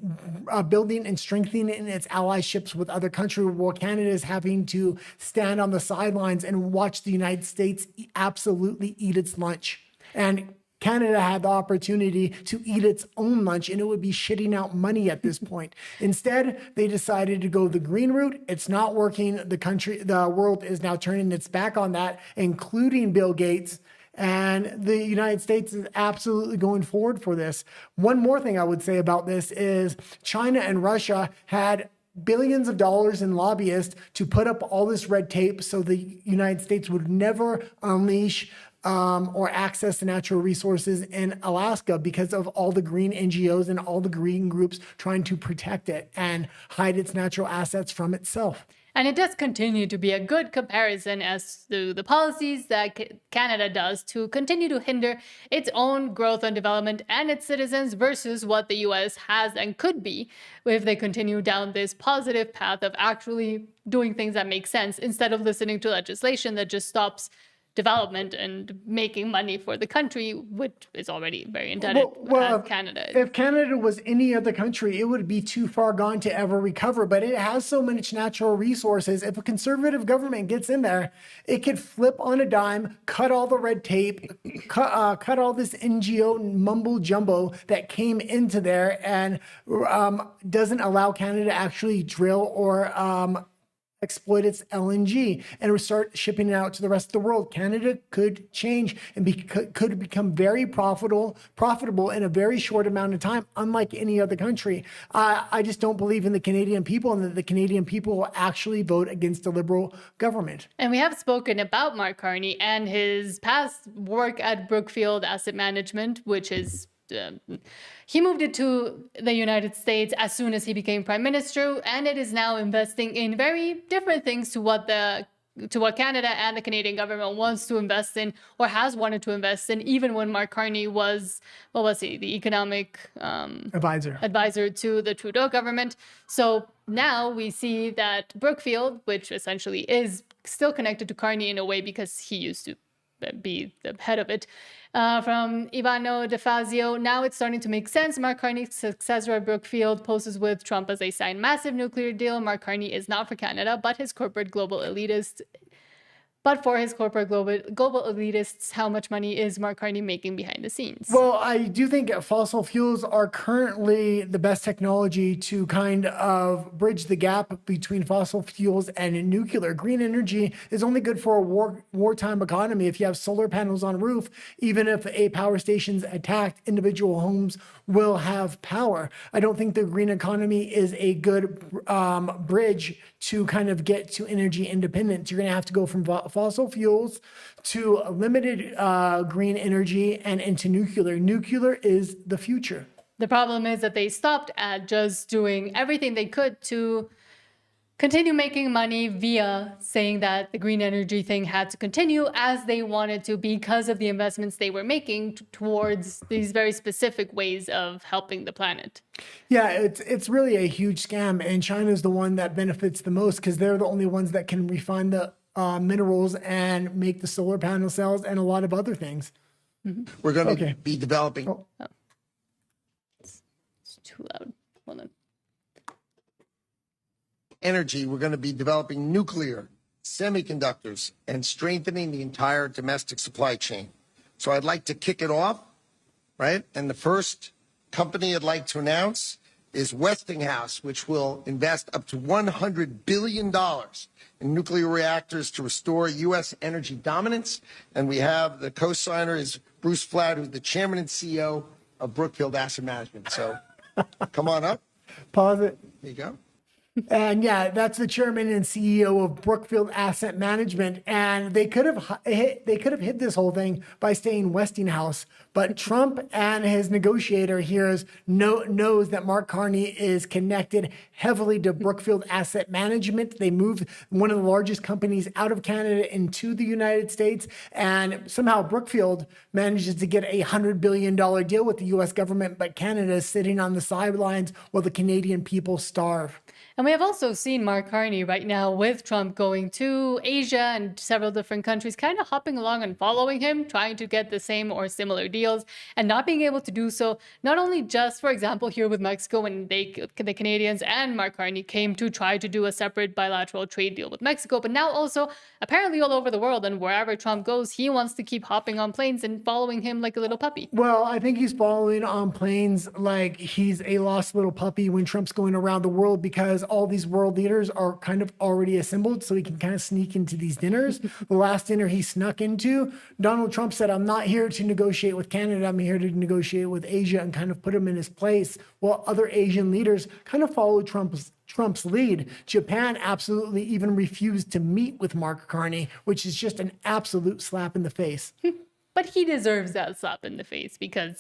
building and strengthening its allyships with other countries, while Canada is having to stand on the sidelines and watch the United States absolutely eat its lunch. And Canada had the opportunity to eat its own lunch and it would be shitting out money at this point. Instead, they decided to go the green route. It's not working. The world is now turning its back on that, including Bill Gates. And the United States is absolutely going forward for this. One more thing I would say about this is China and Russia had billions of dollars in lobbyists to put up all this red tape so the United States would never unleash or access the natural resources in Alaska because of all the green NGOs and all the green groups trying to protect it and hide its natural assets from itself. And it does continue to be a good comparison as to the policies that Canada does to continue to hinder its own growth and development and its citizens versus what the US has and could be if they continue down this positive path of actually doing things that make sense instead of listening to legislation that just stops development and making money for the country, which is already very indebted as Canada is. If Canada was any other country, it would be too far gone to ever recover. But it has so much natural resources. If a conservative government gets in there, it could flip on a dime, cut all the red tape, cut all this NGO mumbo jumbo that came into there and doesn't allow Canada to actually drill or exploit its LNG and start shipping it out to the rest of the world. Canada could change and could become very profitable in a very short amount of time, unlike any other country. I just don't believe in the Canadian people and that the Canadian people will actually vote against a Liberal government. And we have spoken about Mark Carney and his past work at Brookfield Asset Management, which is he moved it to the United States as soon as he became prime minister, and it is now investing in very different things to what Canada and the Canadian government wants to invest in or has wanted to invest in, even when Mark Carney was, the economic advisor to the Trudeau government. So now we see that Brookfield, which essentially is still connected to Carney in a way because he used to be the head of it, from Ivano DeFazio. Now it's starting to make sense. Mark Carney's successor at Brookfield poses with Trump as they sign massive nuclear deal. Mark Carney is not for Canada, but for his corporate global elitists, how much money is Mark Carney making behind the scenes? Well, I do think fossil fuels are currently the best technology to kind of bridge the gap between fossil fuels and nuclear. Green energy is only good for a wartime economy. If you have solar panels on a roof, even if a power station's attacked, individual homes will have power. I don't think the green economy is a good bridge to kind of get to energy independence. You're going to have to go from fossil fuels to limited green energy and into nuclear. Nuclear is the future. The problem is that they stopped at just doing everything they could to continue making money via saying that the green energy thing had to continue as they wanted to because of the investments they were making towards these very specific ways of helping the planet. Yeah, it's really a huge scam, and China's the one that benefits the most because they're the only ones that can refine the minerals and make the solar panel cells and a lot of other things. Mm-hmm. We're going to be developing. Oh. It's too loud. Hold on. Energy. We're going to be developing nuclear, semiconductors, and strengthening the entire domestic supply chain. So I'd like to kick it off, right? And the first company I'd like to announce is Westinghouse, which will invest up to $100 billion in nuclear reactors to restore U.S. energy dominance. And we have the co-signer is Bruce Flatt, who's the chairman and CEO of Brookfield Asset Management. So come on up. Pause it. There you go. And yeah, that's the chairman and CEO of Brookfield Asset Management. And they could have hid this whole thing by staying Westinghouse. But Trump and his negotiator here knows that Mark Carney is connected heavily to Brookfield Asset Management. They moved one of the largest companies out of Canada into the United States. And somehow Brookfield manages to get a $100 billion deal with the U.S. government. But Canada is sitting on the sidelines while the Canadian people starve. And we we have also seen Mark Carney right now with Trump going to Asia and several different countries, kind of hopping along and following him, trying to get the same or similar deals, and not being able to do so, not only just, for example, here with Mexico when the Canadians and Mark Carney came to try to do a separate bilateral trade deal with Mexico, but now also apparently all over the world, and wherever Trump goes, he wants to keep hopping on planes and following him like a little puppy. Well, I think he's following on planes like he's a lost little puppy when Trump's going around the world, because all these world leaders are kind of already assembled, so he can kind of sneak into these dinners. The last dinner he snuck into, Donald Trump said, "I'm not here to negotiate with Canada, I'm here to negotiate with Asia," and kind of put him in his place, while other Asian leaders kind of followed Trump's lead. Japan absolutely even refused to meet with Mark Carney, which is just an absolute slap in the face. But he deserves that slap in the face, because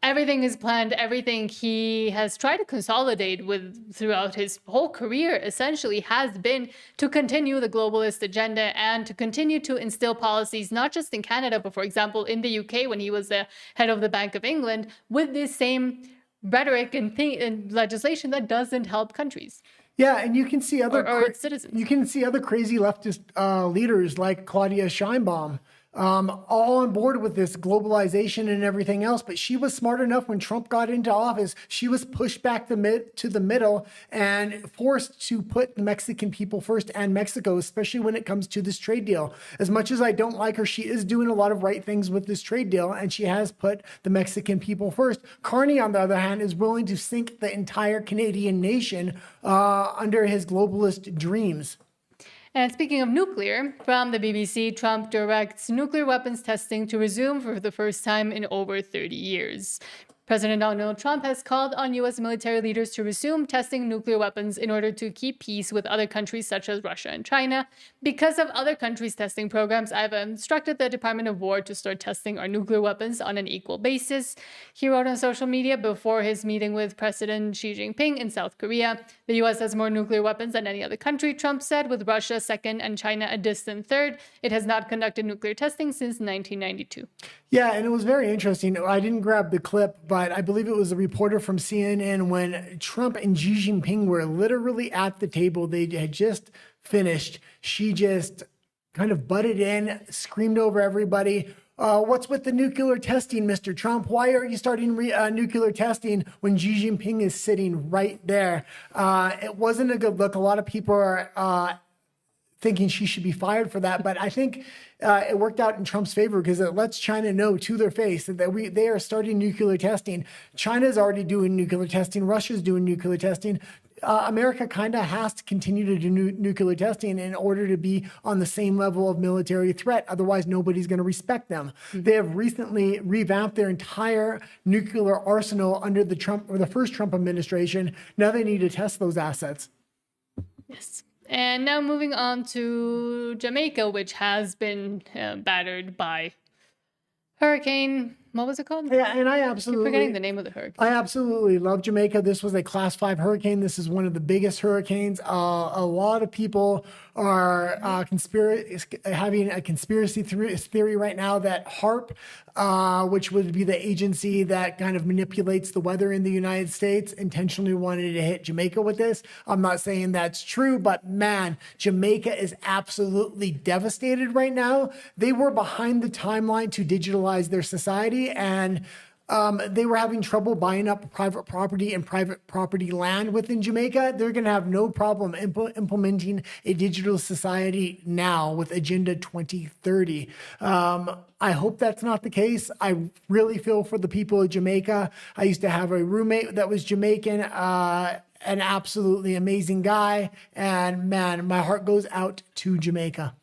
everything is planned, everything he has tried to consolidate with throughout his whole career essentially has been to continue the globalist agenda and to continue to instill policies, not just in Canada, but for example, in the UK when he was the head of the Bank of England, with this same rhetoric and legislation that doesn't help countries. Yeah, and you can see other or its citizens. You can see other crazy leftist leaders like Claudia Sheinbaum, all on board with this globalization and everything else. But she was smart enough when Trump got into office. She was pushed back to the middle and forced to put the Mexican people first, and Mexico, especially when it comes to this trade deal. As much as I don't like her, she is doing a lot of right things with this trade deal, and she has put the Mexican people first. Carney, on the other hand, is willing to sink the entire Canadian nation under his globalist dreams. And speaking of nuclear, from the BBC, Trump directs nuclear weapons testing to resume for the first time in over 30 years. President Donald Trump has called on U.S. military leaders to resume testing nuclear weapons in order to keep peace with other countries such as Russia and China. Because of other countries' testing programs, I've instructed the Department of War to start testing our nuclear weapons on an equal basis. He wrote on social media before his meeting with President Xi Jinping in South Korea. The U.S. has more nuclear weapons than any other country, Trump said, with Russia second and China a distant third. It has not conducted nuclear testing since 1992. Yeah, and it was very interesting. I didn't grab the clip, but I believe it was a reporter from CNN when Trump and Xi Jinping were literally at the table. They had just finished. She just kind of butted in, screamed over everybody. What's with the nuclear testing, Mr. Trump? Why are you starting nuclear testing when Xi Jinping is sitting right there? It wasn't a good look. A lot of people are thinking she should be fired for that. But I think it worked out in Trump's favor, because it lets China know to their face that they are starting nuclear testing. China's already doing nuclear testing. Russia's doing nuclear testing. America kind of has to continue to do nuclear testing in order to be on the same level of military threat. Otherwise, nobody's going to respect them. They have recently revamped their entire nuclear arsenal under the first Trump administration. Now they need to test those assets. Yes. And now moving on to Jamaica, which has been battered by Hurricane. What was it called? Yeah, and I absolutely keep forgetting the name of the hurricane. I absolutely love Jamaica. This was a Class 5 hurricane. This is one of the biggest hurricanes. A lot of people are having a conspiracy theory right now that HAARP, which would be the agency that kind of manipulates the weather in the United States, intentionally wanted to hit Jamaica with this. I'm not saying that's true, but man, Jamaica is absolutely devastated right now. They were behind the timeline to digitalize their society, and they were having trouble buying up private property and private property land within Jamaica. They're going to have no problem implementing a digital society now with Agenda 2030. I hope that's not the case. I really feel for the people of Jamaica. I used to have a roommate that was Jamaican, an absolutely amazing guy. And man, my heart goes out to Jamaica.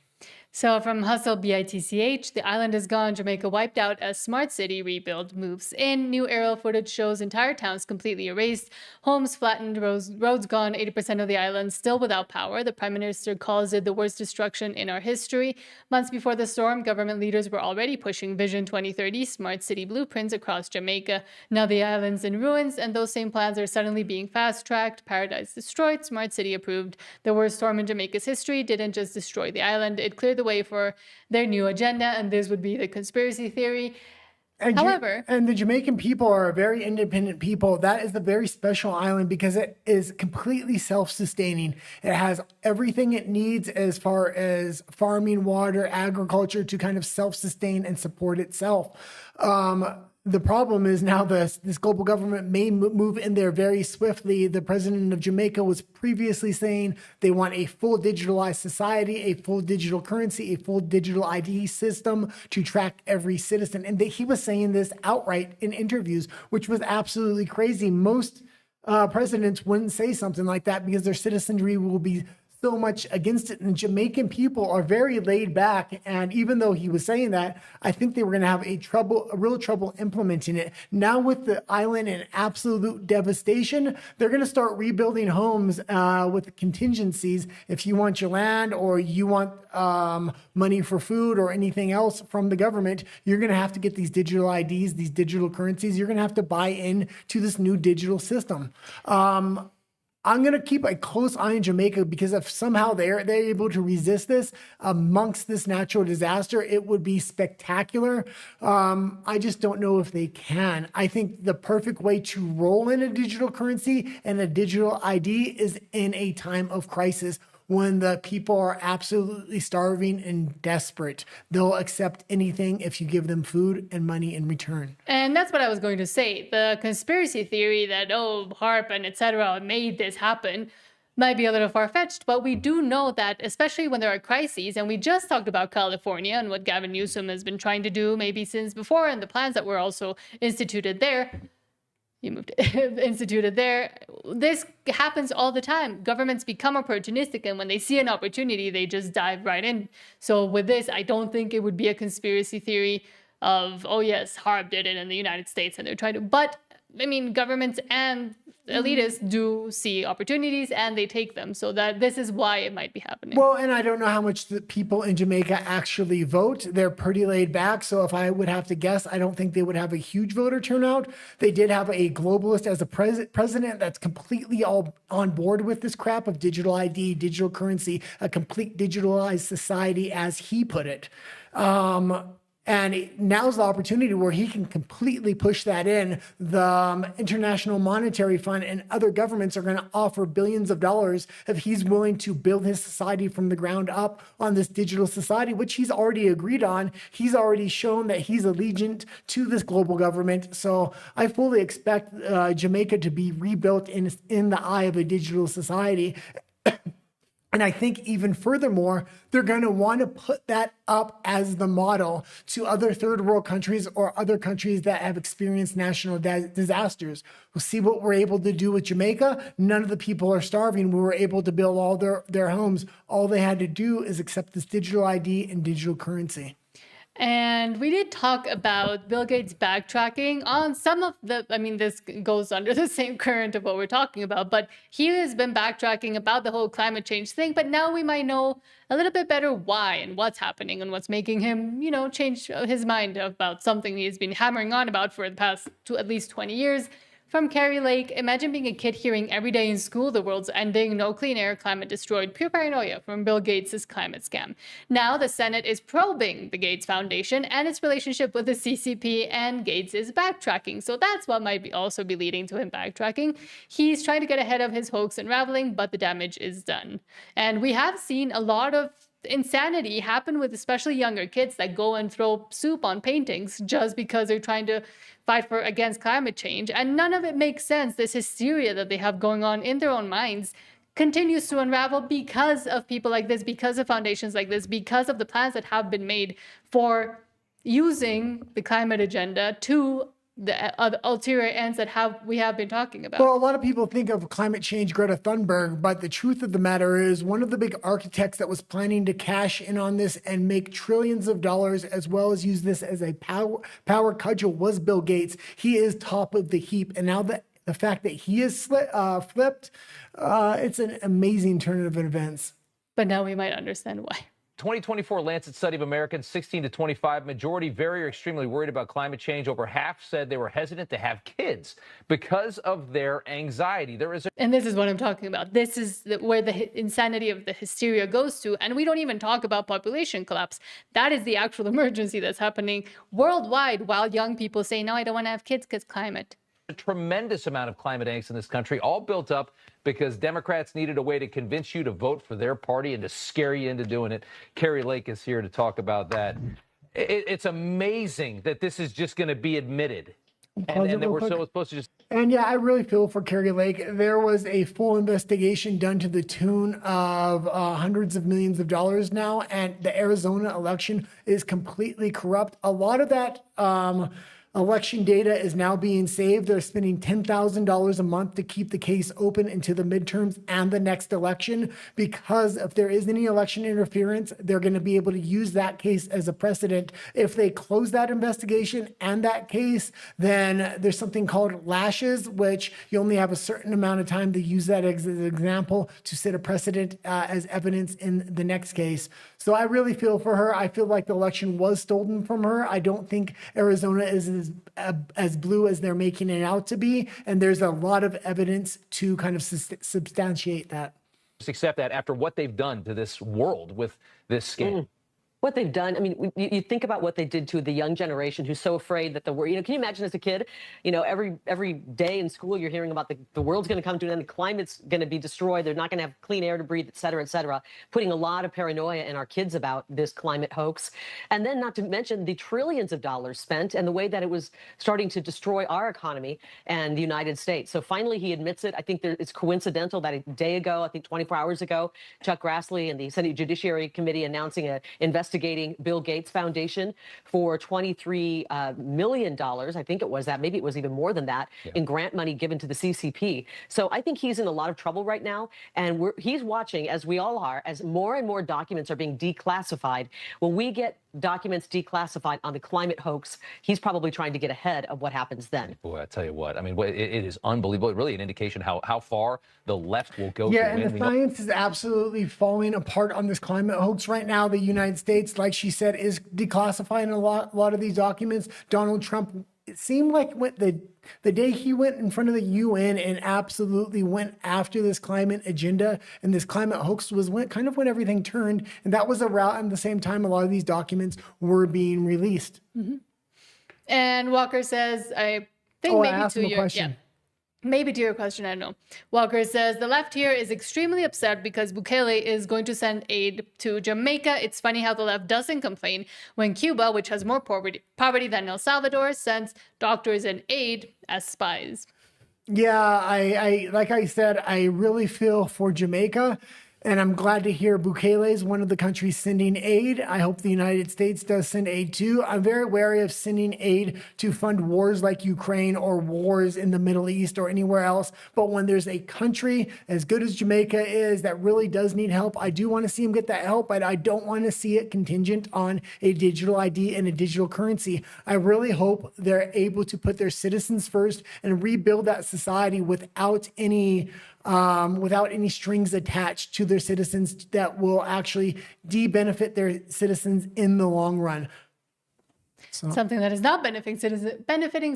So from Hustle BITCH, the island is gone, Jamaica wiped out as smart city rebuild moves in. New aerial footage shows entire towns completely erased, homes flattened, roads gone, 80% of the island still without power. The Prime Minister calls it the worst destruction in our history. Months before the storm, government leaders were already pushing Vision 2030 smart city blueprints across Jamaica. Now the island's in ruins, and those same plans are suddenly being fast-tracked. Paradise destroyed, smart city approved. The worst storm in Jamaica's history didn't just destroy the island, it cleared the way for their new agenda, and this would be the conspiracy theory. And However, and the Jamaican people are a very independent people. That is a very special island because it is completely self-sustaining. It has everything it needs as far as farming, water, agriculture to kind of self-sustain and support itself. The problem is now this global government may move in there very swiftly. The president of Jamaica was previously saying they want a full digitalized society, a full digital currency, a full digital ID system to track every citizen. And he was saying this outright in interviews, which was absolutely crazy. Most presidents wouldn't say something like that because their citizenry will be so much against it. And Jamaican people are very laid back. And even though he was saying that, I think they were going to have a real trouble implementing it. Now with the island in absolute devastation, they're going to start rebuilding homes with contingencies. If you want your land or you want money for food or anything else from the government, you're going to have to get these digital IDs, these digital currencies. You're going to have to buy in to this new digital system. I'm going to keep a close eye on Jamaica because if somehow they're able to resist this amongst this natural disaster, it would be spectacular. I just don't know if they can. I think the perfect way to roll in a digital currency and a digital ID is in a time of crisis when the people are absolutely starving and desperate. They'll accept anything if you give them food and money in return. and that's what I was going to say. The conspiracy theory that, HARP and etc. made this happen might be a little far-fetched, but we do know that, especially when there are crises, and we just talked about California and what Gavin Newsom has been trying to do maybe since before, and the plans that were also instituted there. Instituted there. This happens all the time. Governments become opportunistic, and when they see an opportunity, they just dive right in. So with this, I don't think it would be a conspiracy theory of, oh yes, HARP did it in the United States and they're trying to, but I mean, governments and elitists do see opportunities and they take them. So that this is why it might be happening. Well, and I don't know how much the people in Jamaica actually vote. They're pretty laid back. So if I would have to guess, I don't think they would have a huge voter turnout. They did have a globalist as a president that's completely all on board with this crap of digital ID, digital currency, a complete digitalized society, as he put it. And now's the opportunity where he can completely push that in. The International Monetary Fund and other governments are going to offer billions of dollars if he's willing to build his society from the ground up on this digital society, which he's already agreed on. He's already shown that he's allegiant to this global government. So I fully expect Jamaica to be rebuilt in the eye of a digital society. And I think even furthermore, they're going to want to put that up as the model to other third world countries or other countries that have experienced national disasters. We'll see what we're able to do with Jamaica. None of the people are starving. We were able to build all their homes. All they had to do is accept this digital ID and digital currency. And we did talk about Bill Gates backtracking on some of the, this goes under the same current of what we're talking about, but he has been backtracking about the whole climate change thing, but now we might know a little bit better why and what's happening and what's making him, change his mind about something he's been hammering on about for the past at least 20 years. From Carrie Lake, imagine being a kid hearing every day in school the world's ending, no clean air, climate destroyed, pure paranoia from Bill Gates' climate scam. Now the Senate is probing the Gates Foundation and its relationship with the CCP, and Gates is backtracking. So that's what might also be leading to him backtracking. He's trying to get ahead of his hoax unraveling, but the damage is done. And we have seen a lot of insanity happen with especially younger kids that go and throw soup on paintings just because they're trying to fight against climate change. And none of it makes sense. This hysteria that they have going on in their own minds continues to unravel because of people like this, because of foundations like this, because of the plans that have been made for using the climate agenda to the ulterior ends that we have been talking about. Well, a lot of people think of climate change, Greta Thunberg, but the truth of the matter is one of the big architects that was planning to cash in on this and make trillions of dollars as well as use this as a power cudgel was Bill Gates. He is top of the heap. And now that the fact that he is flipped, it's an amazing turn of events. But now we might understand why. 2024 Lancet study of Americans 16 to 25, majority very or extremely worried about climate change. Over half said they were hesitant to have kids because of their anxiety. And this is what I'm talking about. This is where the insanity of the hysteria goes to. And we don't even talk about population collapse. That is the actual emergency that's happening worldwide while young people say, no, I don't want to have kids because climate. A tremendous amount of climate angst in this country, all built up because Democrats needed a way to convince you to vote for their party and to scare you into doing it. Carrie Lake is here to talk about that. It's amazing that this is just going to be admitted. And that we're so supposed to just... And yeah, I really feel for Carrie Lake. There was a full investigation done to the tune of hundreds of millions of dollars now, and the Arizona election is completely corrupt. A lot of that election data is now being saved. They're spending $10,000 a month to keep the case open into the midterms and the next election, because if there is any election interference, they're going to be able to use that case as a precedent. If they close that investigation and that case, then there's something called lashes, which you only have a certain amount of time to use that as an example to set a precedent as evidence in the next case. So I really feel for her. I feel like the election was stolen from her. I don't think Arizona is as blue as they're making it out to be. And there's a lot of evidence to kind of substantiate that. Just accept that after what they've done to this world with this scam. What they've done, I mean, you think about what they did to the young generation who's so afraid that the world, can you imagine as a kid, every day in school you're hearing about the world's going to come to an end, the climate's going to be destroyed, they're not going to have clean air to breathe, et cetera, putting a lot of paranoia in our kids about this climate hoax. And then not to mention the trillions of dollars spent and the way that it was starting to destroy our economy and the United States. So finally he admits it. I think it's coincidental that a day ago, I think 24 hours ago, Chuck Grassley and the Senate Judiciary Committee announcing an investigating Bill Gates Foundation for $23 million. I think it was that. Maybe it was even more than that in grant money given to the CCP. So I think he's in a lot of trouble right now. And he's watching, as we all are, as more and more documents are being declassified. When we get documents declassified on the climate hoax, he's probably trying to get ahead of what happens then. Boy, I tell you what, I mean, it is unbelievable. Really an indication how far the left will go. Yeah, and the science is absolutely falling apart on this climate hoax right now. The United States, like she said, is declassifying a lot of these documents. Donald Trump, it seemed like the day he went in front of the UN and absolutely went after this climate agenda and this climate hoax was kind of when everything turned. And that was around the same time a lot of these documents were being released. Mm-hmm. And Walker says, I think maybe to your question. Yeah. Maybe to your question, I don't know. Walker says, the left here is extremely upset because Bukele is going to send aid to Jamaica. It's funny how the left doesn't complain when Cuba, which has more poverty than El Salvador, sends doctors and aid as spies. Yeah, I like I said, I really feel for Jamaica. And I'm glad to hear Bukele is one of the countries sending aid. I hope the United States does send aid too. I'm very wary of sending aid to fund wars like Ukraine or wars in the Middle East or anywhere else. But when there's a country as good as Jamaica is that really does need help, I do want to see them get that help, but I don't want to see it contingent on a digital ID and a digital currency. I really hope they're able to put their citizens first and rebuild that society without any strings attached to their citizens that will actually de-benefit their citizens in the long run. So. Something that is not benefiting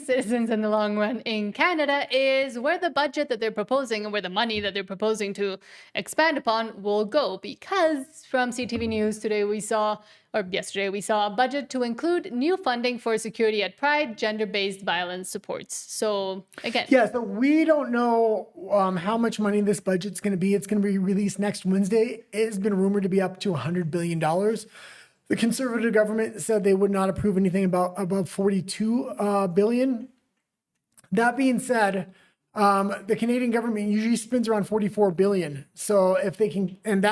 citizens in the long run in Canada is where the budget that they're proposing and where the money that they're proposing to expand upon will go. Because from CTV News yesterday we saw a budget to include new funding for security at Pride, gender-based violence supports. So again. Yeah, so we don't know how much money this budget's going to be. It's going to be released next Wednesday. It's been rumored to be up to $100 billion. The conservative government said they would not approve anything above $42 billion. That being said, the Canadian government usually spends around $44 billion. So if they can, and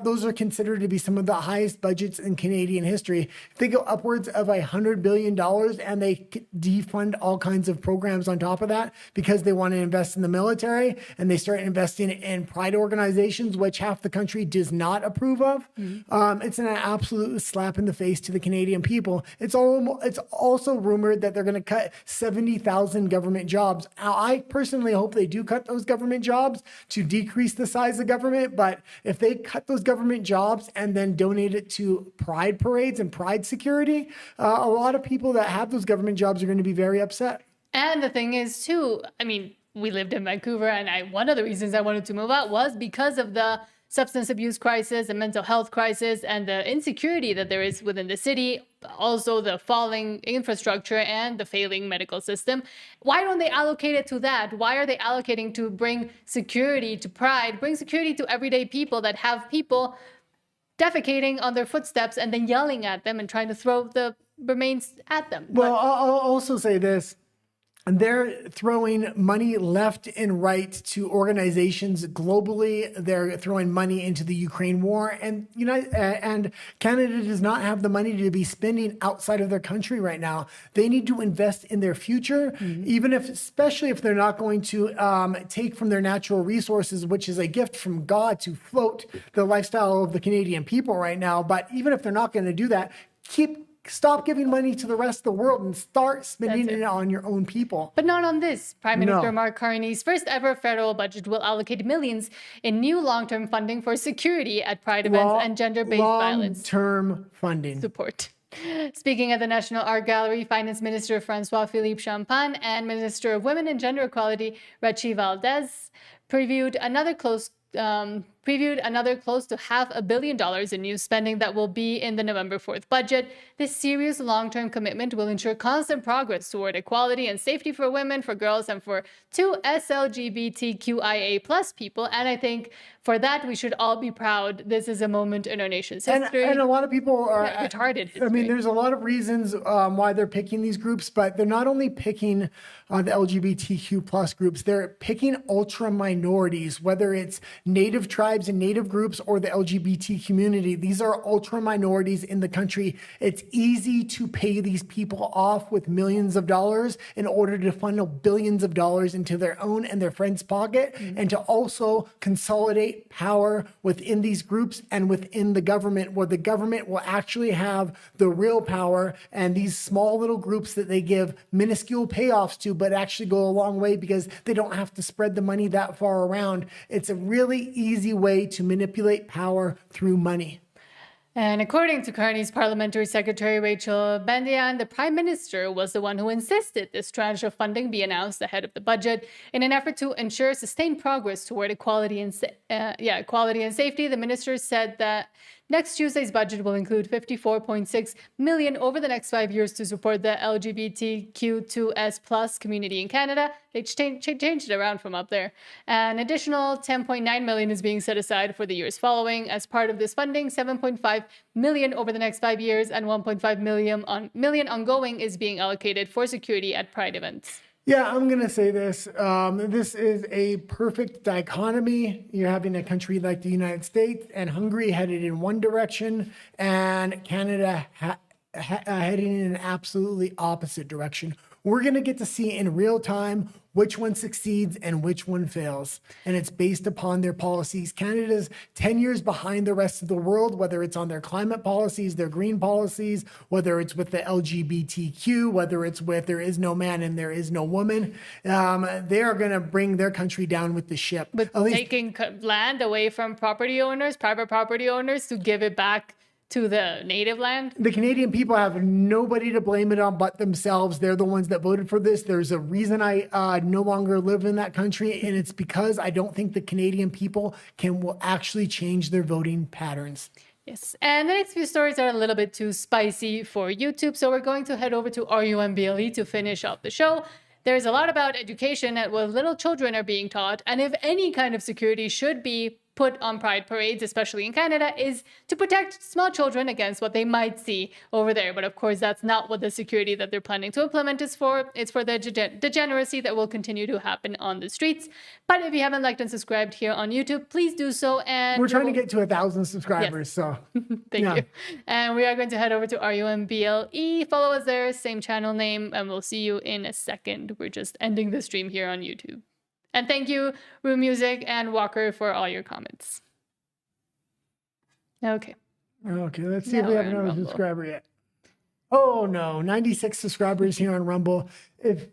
those are considered to be some of the highest budgets in Canadian history. If they go upwards of $100 billion and they defund all kinds of programs on top of that because they want to invest in the military and they start investing in pride organizations, which half the country does not approve of, it's an absolute slap in the face to the Canadian people. It's also rumored that they're going to cut 70,000 government jobs. Now, I personally certainly hope they do cut those government jobs to decrease the size of government. But if they cut those government jobs and then donate it to pride parades and pride security, a lot of people that have those government jobs are going to be very upset. And the thing is, too, I mean, we lived in Vancouver, and one of the reasons I wanted to move out was because of the substance abuse crisis, the mental health crisis, and the insecurity that there is within the city, also the falling infrastructure and the failing medical system. Why don't they allocate it to that? Why are they allocating to bring security to Pride, bring security to everyday people that have people defecating on their footsteps and then yelling at them and trying to throw the remains at them? Well, I'll also say this. They're throwing money left and right to organizations globally. They're throwing money into the Ukraine war, and and Canada does not have the money to be spending outside of their country right now. They need to invest in their future, especially if they're not going to take from their natural resources, which is a gift from God to float the lifestyle of the Canadian people right now. But even if they're not going to do that, stop giving money to the rest of the world and start spending it on your own people. But not on this. Prime Minister Mark Carney's first ever federal budget will allocate millions in new long-term funding for security at Pride events and gender-based violence. Long-term funding. Support. Speaking at the National Art Gallery, Finance Minister Francois-Philippe Champagne and Minister of Women and Gender Equality Rachi Valdez previewed another close to $500 million in new spending that will be in the November 4th budget. This serious long-term commitment will ensure constant progress toward equality and safety for women, for girls, and for LGBTQIA plus people. And I think for that, we should all be proud. This is a moment in our nation's history. And a lot of people are retarded history. I mean, there's a lot of reasons why they're picking these groups, but they're not only picking the LGBTQ plus groups, they're picking ultra minorities, whether it's Native tribes and Native groups or the LGBT community. These are ultra minorities in the country. It's easy to pay these people off with millions of dollars in order to funnel billions of dollars into their own and their friends' pocket, and to also consolidate power within these groups and within the government, where the government will actually have the real power, and these small little groups that they give minuscule payoffs to, but actually go a long way because they don't have to spread the money that far around. It's a really easy way to manipulate power through money. And according to Carney's parliamentary secretary, Rachel Bandian, the prime minister was the one who insisted this tranche of funding be announced ahead of the budget in an effort to ensure sustained progress toward equality and safety. The minister said that next Tuesday's budget will include $54.6 million over the next 5 years to support the LGBTQ2S plus community in Canada. They changed it around from up there. An additional $10.9 million is being set aside for the years following. As part of this funding, $7.5 million over the next 5 years and $1.5 million ongoing is being allocated for security at Pride events. Yeah, I'm going to say this. This is a perfect dichotomy. You're having a country like the United States and Hungary headed in one direction, and Canada heading in an absolutely opposite direction. We're going to get to see in real time which one succeeds and which one fails. And it's based upon their policies. Canada's 10 years behind the rest of the world, whether it's on their climate policies, their green policies, whether it's with the LGBTQ, whether it's with there is no man and there is no woman. They are going to bring their country down with the ship. But taking land away from property owners, private property owners, to give it back to the native land? The Canadian people have nobody to blame it on but themselves. They're the ones that voted for this. There's a reason I no longer live in that country, and it's because I don't think the Canadian people will actually change their voting patterns. Yes, and the next few stories are a little bit too spicy for YouTube, so we're going to head over to RUMBLE to finish off the show. There's a lot about education and what little children are being taught, and if any kind of security should be put on pride parades, especially in Canada, is to protect small children against what they might see over there. But of course, that's not what the security that they're planning to implement is for. It's for the degeneracy that will continue to happen on the streets. But if you haven't liked and subscribed here on YouTube, please do so. And we're trying to get to 1,000 subscribers, yes. So thank you. And we are going to head over to RUMBLE. Follow us there, same channel name, and we'll see you in a second. We're just ending the stream here on YouTube. And thank you, Room Music and Walker, for all your comments. Okay. Okay, let's see if we have another subscriber yet. Oh, no, 96 subscribers here on Rumble. If